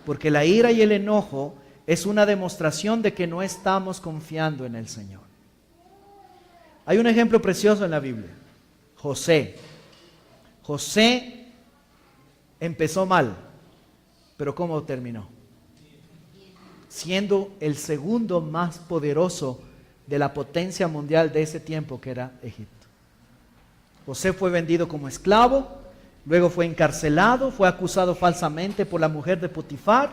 Porque la ira y el enojo es una demostración de que no estamos confiando en el Señor. Hay un ejemplo precioso en la Biblia. José. José empezó mal, pero ¿cómo terminó? Siendo el segundo más poderoso de la potencia mundial de ese tiempo, que era Egipto. José fue vendido como esclavo, luego fue encarcelado, fue acusado falsamente por la mujer de Potifar,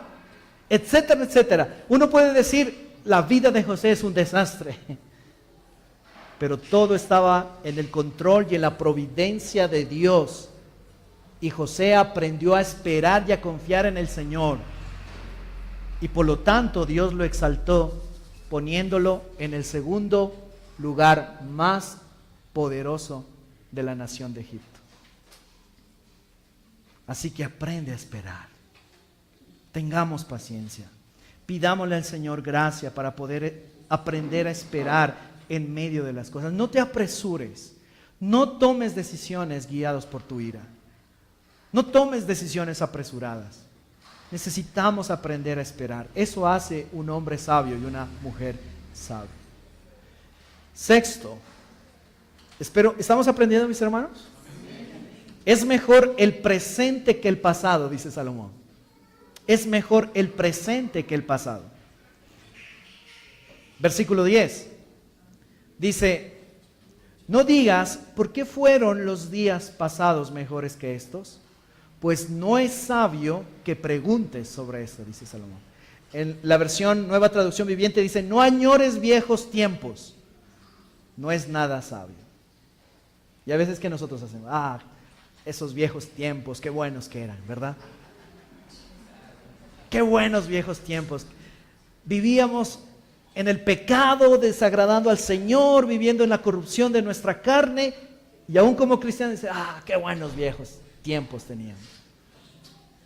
etcétera, etcétera. Uno puede decir, la vida de José es un desastre, pero todo estaba en el control y en la providencia de Dios. Y José aprendió a esperar y a confiar en el Señor. Y por lo tanto Dios lo exaltó, poniéndolo en el segundo lugar más poderoso de la nación de Egipto. Así que aprende a esperar. Tengamos paciencia. Pidámosle al Señor gracia para poder aprender a esperar en medio de las cosas. No te apresures. No tomes decisiones guiados por tu ira. No tomes decisiones apresuradas. Necesitamos aprender a esperar. Eso hace un hombre sabio y una mujer sabia. Sexto, ¿estamos aprendiendo, mis hermanos? Es mejor el presente que el pasado, dice Salomón. Es mejor el presente que el pasado. Versículo 10. Dice, no digas, ¿por qué fueron los días pasados mejores que estos? Pues no es sabio que preguntes sobre esto, dice Salomón. En la versión Nueva Traducción Viviente dice, no añores viejos tiempos. No es nada sabio. Y a veces que nosotros hacemos, esos viejos tiempos, qué buenos que eran, ¿verdad? Qué buenos viejos tiempos. Vivíamos en el pecado, desagradando al Señor, viviendo en la corrupción de nuestra carne, y aún como cristianos dice, qué buenos viejos tiempos teníamos.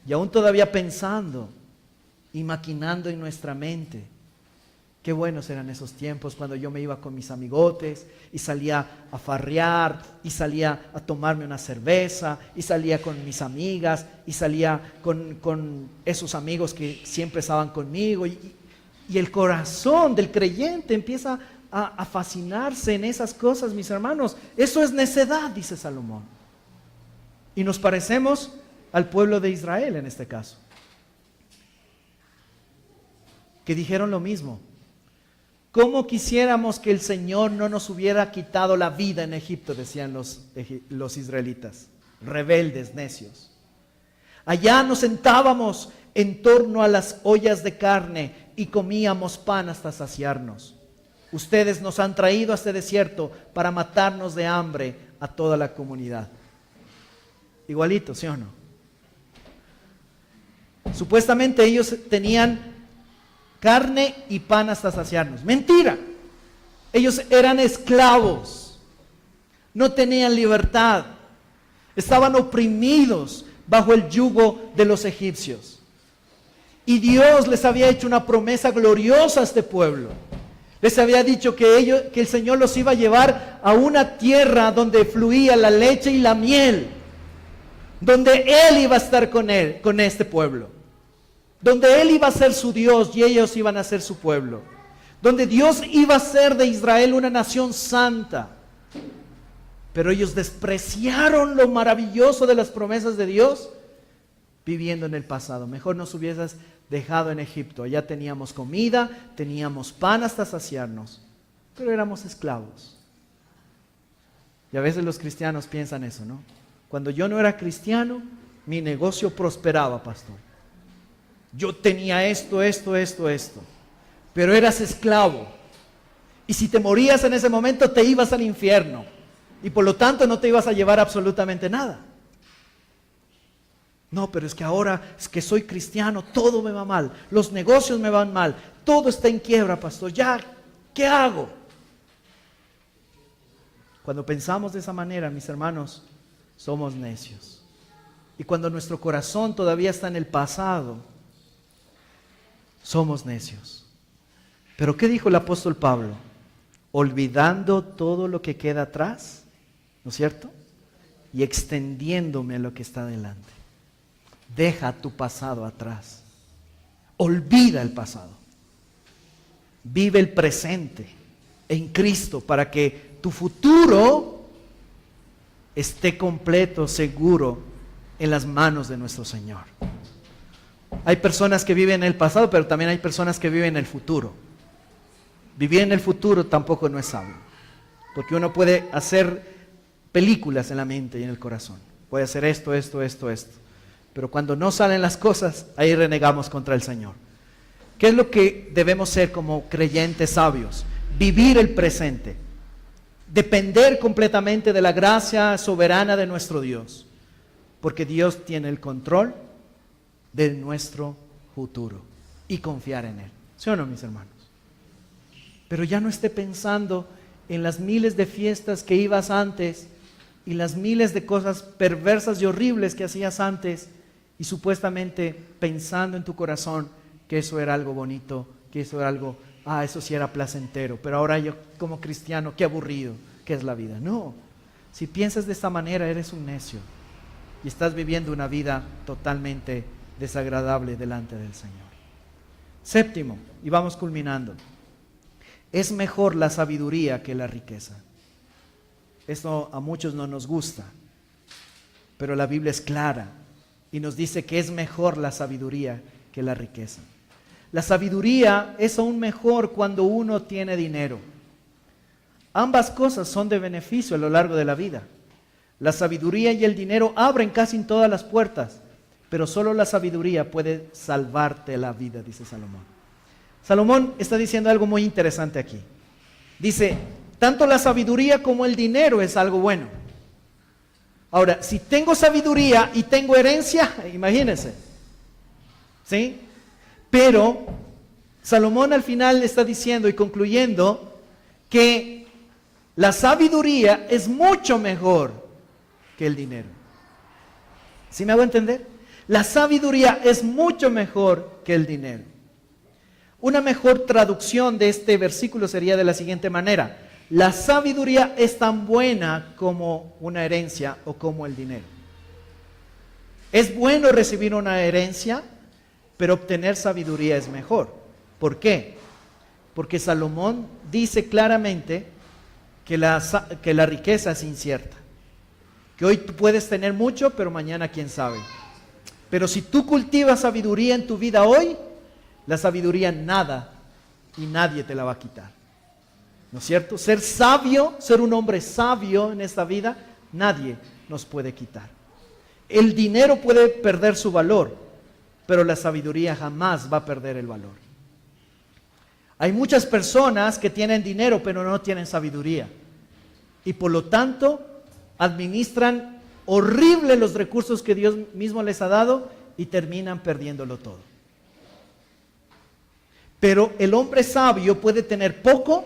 Y aún todavía pensando y maquinando en nuestra mente, qué buenos eran esos tiempos cuando yo me iba con mis amigotes y salía a farrear y salía a tomarme una cerveza y salía con mis amigas y salía con esos amigos que siempre estaban conmigo y el corazón del creyente empieza a fascinarse en esas cosas, mis hermanos. Eso es necedad, dice Salomón. Y nos parecemos al pueblo de Israel en este caso, que dijeron lo mismo. ¿Cómo quisiéramos que el Señor no nos hubiera quitado la vida en Egipto? Decían los israelitas, rebeldes, necios. Allá nos sentábamos en torno a las ollas de carne y comíamos pan hasta saciarnos. Ustedes nos han traído a este desierto para matarnos de hambre a toda la comunidad. Igualito, ¿sí o no? Supuestamente ellos tenían carne y pan hasta saciarnos. Mentira. Ellos eran esclavos. No tenían libertad. Estaban oprimidos bajo el yugo de los egipcios. Y Dios les había hecho una promesa gloriosa a este pueblo. Les había dicho que el Señor los iba a llevar a una tierra donde fluía la leche y la miel. Donde Él iba a estar con este pueblo. Donde Él iba a ser su Dios y ellos iban a ser su pueblo. Donde Dios iba a ser de Israel una nación santa. Pero ellos despreciaron lo maravilloso de las promesas de Dios viviendo en el pasado. Mejor nos hubieras dejado en Egipto. Allá teníamos comida, teníamos pan hasta saciarnos, pero éramos esclavos. Y a veces los cristianos piensan eso, ¿no? Cuando yo no era cristiano, mi negocio prosperaba, pastor. Yo tenía esto, pero eras esclavo. Y si te morías en ese momento, te ibas al infierno. Y por lo tanto no te ibas a llevar absolutamente nada. No, pero es que ahora es que soy cristiano, todo me va mal. Los negocios me van mal. Todo está en quiebra, pastor. Ya, ¿qué hago? Cuando pensamos de esa manera, mis hermanos, somos necios. Y cuando nuestro corazón todavía está en el pasado, somos necios. Pero ¿qué dijo el apóstol Pablo? Olvidando todo lo que queda atrás, ¿no es cierto? Y extendiéndome a lo que está delante. Deja tu pasado atrás. Olvida el pasado. Vive el presente en Cristo para que tu futuro esté completo, seguro en las manos de nuestro Señor. Hay personas que viven en el pasado, pero también hay personas que viven en el futuro. Vivir en el futuro tampoco no es sabio, porque uno puede hacer películas en la mente y en el corazón. Puede hacer esto. Pero cuando no salen las cosas, ahí renegamos contra el Señor. ¿Qué es lo que debemos ser como creyentes sabios? Vivir el presente. Depender completamente de la gracia soberana de nuestro Dios. Porque Dios tiene el control de nuestro futuro. y confiar en Él. ¿Sí o no, mis hermanos? Pero ya no esté pensando en las miles de fiestas que ibas antes y las miles de cosas perversas y horribles que hacías antes y supuestamente pensando en tu corazón que eso era algo bonito, que eso era algo, eso sí era placentero, pero ahora yo como cristiano, qué aburrido que es la vida. No, si piensas de esta manera eres un necio y estás viviendo una vida totalmente desagradable delante del Señor. Séptimo, y vamos culminando, es mejor la sabiduría que la riqueza. Esto a muchos no nos gusta, pero la Biblia es clara y nos dice que es mejor la sabiduría que la riqueza. La sabiduría es aún mejor cuando uno tiene dinero. Ambas cosas son de beneficio a lo largo de la vida. La sabiduría y el dinero abren casi todas las puertas, pero solo la sabiduría puede salvarte la vida, dice Salomón. Salomón está diciendo algo muy interesante aquí. Dice, tanto la sabiduría como el dinero es algo bueno. Ahora, si tengo sabiduría y tengo herencia, imagínense, ¿sí? Pero Salomón al final está diciendo y concluyendo que la sabiduría es mucho mejor que el dinero. ¿Sí me hago entender? La sabiduría es mucho mejor que el dinero. Una mejor traducción de este versículo sería de la siguiente manera: la sabiduría es tan buena como una herencia o como el dinero. Es bueno recibir una herencia, pero obtener sabiduría es mejor. ¿Por qué? Porque Salomón dice claramente que la riqueza es incierta. Que hoy tú puedes tener mucho, pero mañana quién sabe. Pero si tú cultivas sabiduría en tu vida hoy, la sabiduría nada y nadie te la va a quitar. ¿No es cierto? Ser sabio, ser un hombre sabio en esta vida, nadie nos puede quitar. El dinero puede perder su valor, pero la sabiduría jamás va a perder el valor. Hay muchas personas que tienen dinero, pero no tienen sabiduría. Y por lo tanto, administran horrible los recursos que Dios mismo les ha dado y terminan perdiéndolo todo. Pero el hombre sabio puede tener poco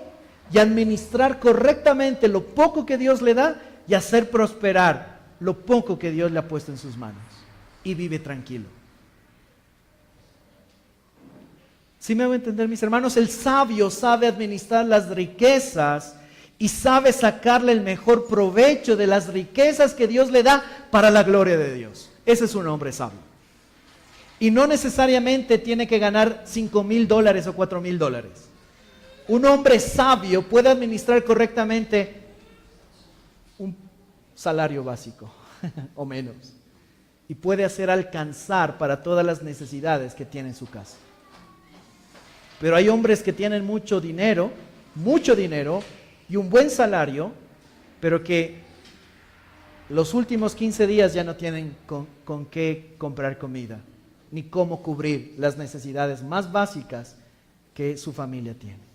y administrar correctamente lo poco que Dios le da y hacer prosperar lo poco que Dios le ha puesto en sus manos. Y vive tranquilo. ¿Sí me hago entender, mis hermanos? El sabio sabe administrar las riquezas y sabe sacarle el mejor provecho de las riquezas que Dios le da para la gloria de Dios. Ese es un hombre sabio. Y no necesariamente tiene que ganar $5,000 o $4,000. Un hombre sabio puede administrar correctamente un salario básico o menos. Y puede hacer alcanzar para todas las necesidades que tiene en su casa. Pero hay hombres que tienen mucho dinero y un buen salario, pero que los últimos 15 días ya no tienen con qué comprar comida, ni cómo cubrir las necesidades más básicas que su familia tiene.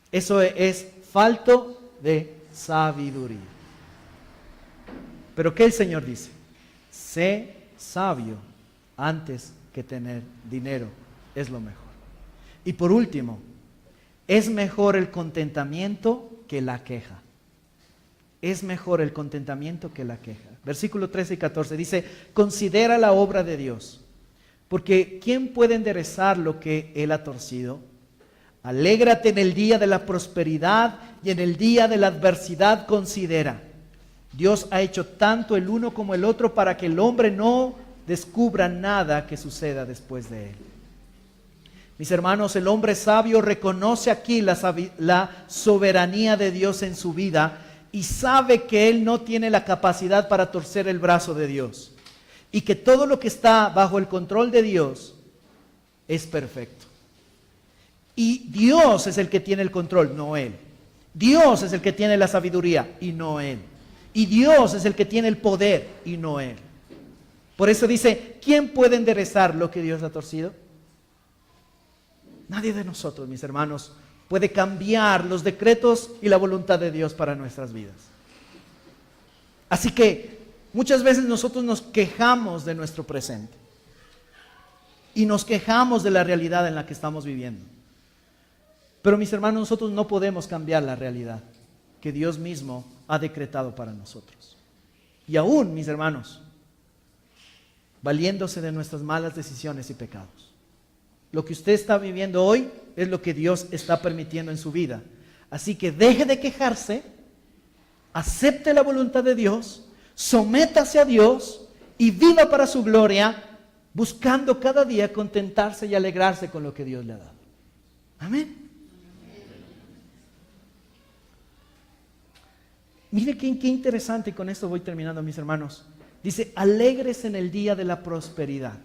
Eso es falto de sabiduría. Pero ¿qué el Señor dice? Sé sabio antes que tener dinero, es lo mejor. Y por último, es mejor el contentamiento que la queja. Es mejor el contentamiento que la queja. Versículo 13 y 14 dice, considera la obra de Dios, porque ¿quién puede enderezar lo que Él ha torcido? Alégrate en el día de la prosperidad y en el día de la adversidad considera. Dios ha hecho tanto el uno como el otro para que el hombre no descubra nada que suceda después de él. Mis hermanos, el hombre sabio reconoce aquí la soberanía de Dios en su vida y sabe que él no tiene la capacidad para torcer el brazo de Dios y que todo lo que está bajo el control de Dios es perfecto. Y Dios es el que tiene el control, no él. Dios es el que tiene la sabiduría y no él. Y Dios es el que tiene el poder y no él. Por eso dice, ¿quién puede enderezar lo que Dios ha torcido? Nadie de nosotros, mis hermanos, puede cambiar los decretos y la voluntad de Dios para nuestras vidas. Así que muchas veces nosotros nos quejamos de nuestro presente. y nos quejamos de la realidad en la que estamos viviendo. Pero mis hermanos, nosotros no podemos cambiar la realidad que Dios mismo ha decretado para nosotros. Y aún, mis hermanos, valiéndose de nuestras malas decisiones y pecados. Lo que usted está viviendo hoy es lo que Dios está permitiendo en su vida. Así que deje de quejarse, acepte la voluntad de Dios, sométase a Dios y viva para su gloria, buscando cada día contentarse y alegrarse con lo que Dios le ha dado. Amén. Mire qué interesante, y con esto voy terminando, mis hermanos. Dice, alegres en el día de la prosperidad.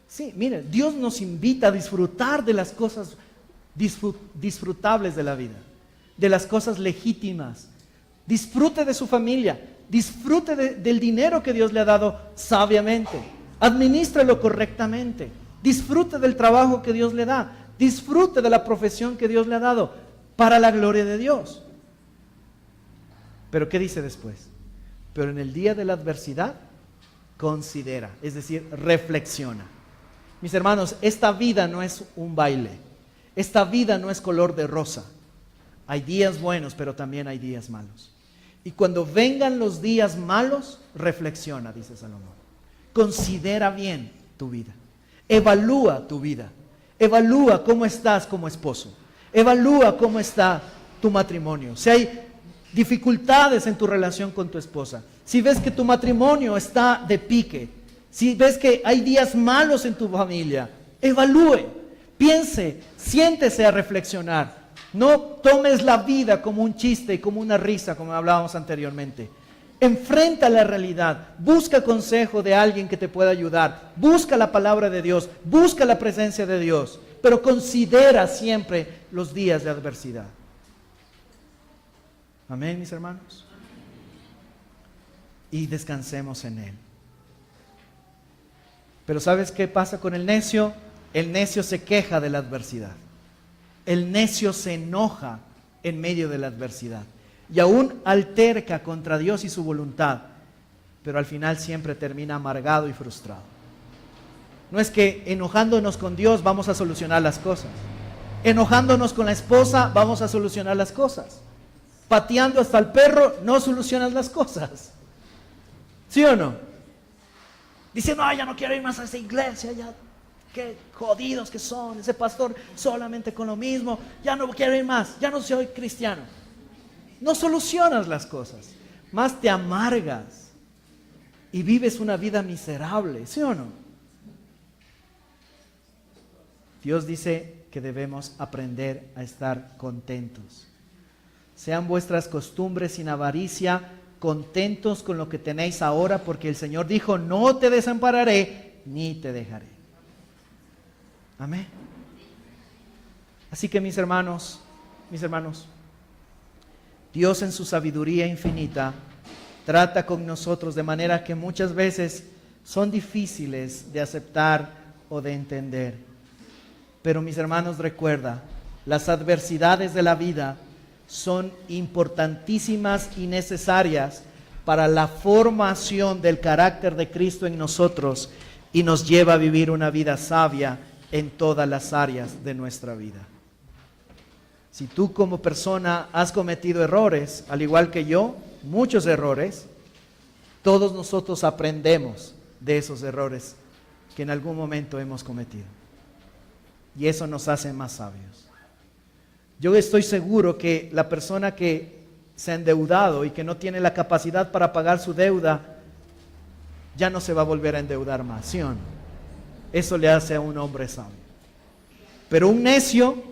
Sí, mire, Dios nos invita a disfrutar de las cosas disfrutables de la vida, de las cosas legítimas. Disfrute de su familia, disfrute del dinero que Dios le ha dado sabiamente, adminístrelo correctamente, disfrute del trabajo que Dios le da, disfrute de la profesión que Dios le ha dado para la gloria de Dios. Pero ¿qué dice después? Pero en el día de la adversidad, considera, es decir, reflexiona. Mis hermanos, esta vida no es un baile, esta vida no es color de rosa. Hay días buenos, pero también hay días malos. Y cuando vengan los días malos, reflexiona, dice Salomón. Considera bien tu vida. Evalúa tu vida. Evalúa cómo estás como esposo. Evalúa cómo está tu matrimonio. Si hay dificultades en tu relación con tu esposa, si ves que tu matrimonio está de pique, si ves que hay días malos en tu familia, evalúe, piense, siéntese a reflexionar. No tomes la vida como un chiste y como una risa, como hablábamos anteriormente. Enfrenta la realidad, busca consejo de alguien que te pueda ayudar, busca la palabra de Dios, busca la presencia de Dios, pero considera siempre los días de adversidad. Amén, mis hermanos. Y descansemos en Él. Pero ¿sabes qué pasa con el necio? El necio se queja de la adversidad. El necio se enoja en medio de la adversidad. Y aún alterca contra Dios y su voluntad. Pero al final siempre termina amargado y frustrado. No es que enojándonos con Dios vamos a solucionar las cosas. Enojándonos con la esposa vamos a solucionar las cosas. Pateando hasta el perro no solucionas las cosas. ¿Sí o no? Dice, no, ya no quiero ir más a esa iglesia, ya qué jodidos que son, ese pastor solamente con lo mismo, ya no quiero ir más, ya no soy cristiano. No solucionas las cosas, más te amargas y vives una vida miserable, ¿sí o no? Dios dice que debemos aprender a estar contentos. Sean vuestras costumbres sin avaricia, contentos con lo que tenéis ahora, porque el Señor dijo, no te desampararé, ni te dejaré. Amén. Así que mis hermanos, Dios en su sabiduría infinita trata con nosotros de manera que muchas veces son difíciles de aceptar o de entender. Pero mis hermanos, recuerda, las adversidades de la vida son importantísimas y necesarias para la formación del carácter de Cristo en nosotros y nos lleva a vivir una vida sabia en todas las áreas de nuestra vida. Si tú como persona has cometido errores, al igual que yo, muchos errores, todos nosotros aprendemos de esos errores que en algún momento hemos cometido. Y eso nos hace más sabios. Yo estoy seguro que la persona que se ha endeudado y que no tiene la capacidad para pagar su deuda, ya no se va a volver a endeudar más, ¿sí o no? Eso le hace a un hombre sabio. Pero un necio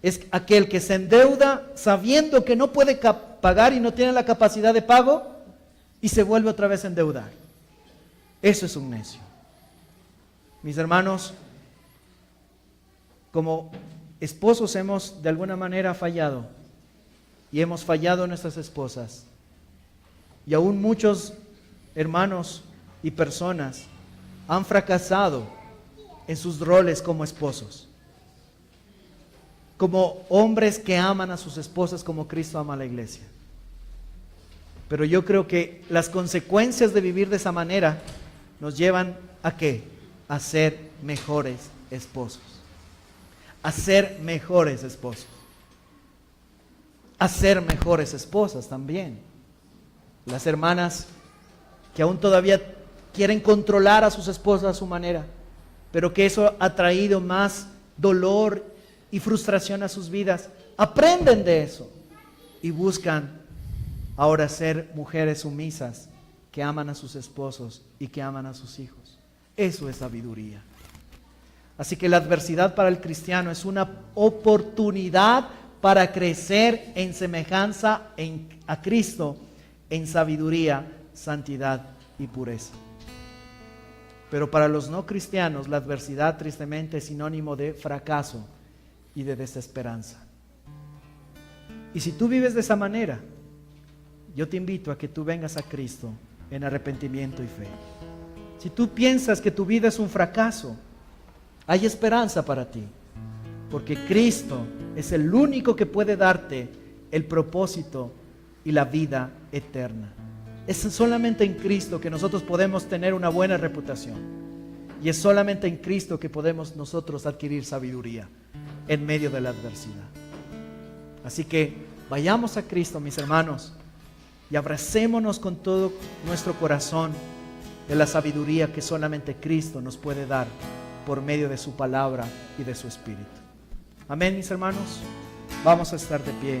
es aquel que se endeuda sabiendo que no puede pagar y no tiene la capacidad de pago y se vuelve otra vez a endeudar. Eso es un necio. Mis hermanos, como esposos hemos de alguna manera fallado y hemos fallado a nuestras esposas, y aún muchos hermanos y personas han fracasado en sus roles como esposos, como hombres que aman a sus esposas como Cristo ama a la iglesia. Pero yo creo que las consecuencias de vivir de esa manera nos llevan ¿a qué? a ser mejores esposos. A ser mejores esposos. A ser mejores esposas también. Las hermanas que aún todavía quieren controlar a sus esposas a su manera, pero que eso ha traído más dolor y frustración a sus vidas, aprenden de eso y buscan ahora ser mujeres sumisas que aman a sus esposos y que aman a sus hijos. Eso es sabiduría. Así que la adversidad para el cristiano es una oportunidad para crecer en semejanza a Cristo, en sabiduría, santidad y pureza. Pero para los no cristianos, la adversidad tristemente es sinónimo de fracaso y de desesperanza. Y si tú vives de esa manera, yo te invito a que tú vengas a Cristo en arrepentimiento y fe. Si tú piensas que tu vida es un fracaso, hay esperanza para ti, porque Cristo es el único que puede darte el propósito y la vida eterna. Es solamente en Cristo que nosotros podemos tener una buena reputación. Y es solamente en Cristo que podemos nosotros adquirir sabiduría en medio de la adversidad. Así que vayamos a Cristo, mis hermanos, y abracémonos con todo nuestro corazón de la sabiduría que solamente Cristo nos puede dar por medio de su palabra y de su Espíritu. Amén, mis hermanos. Vamos a estar de pie.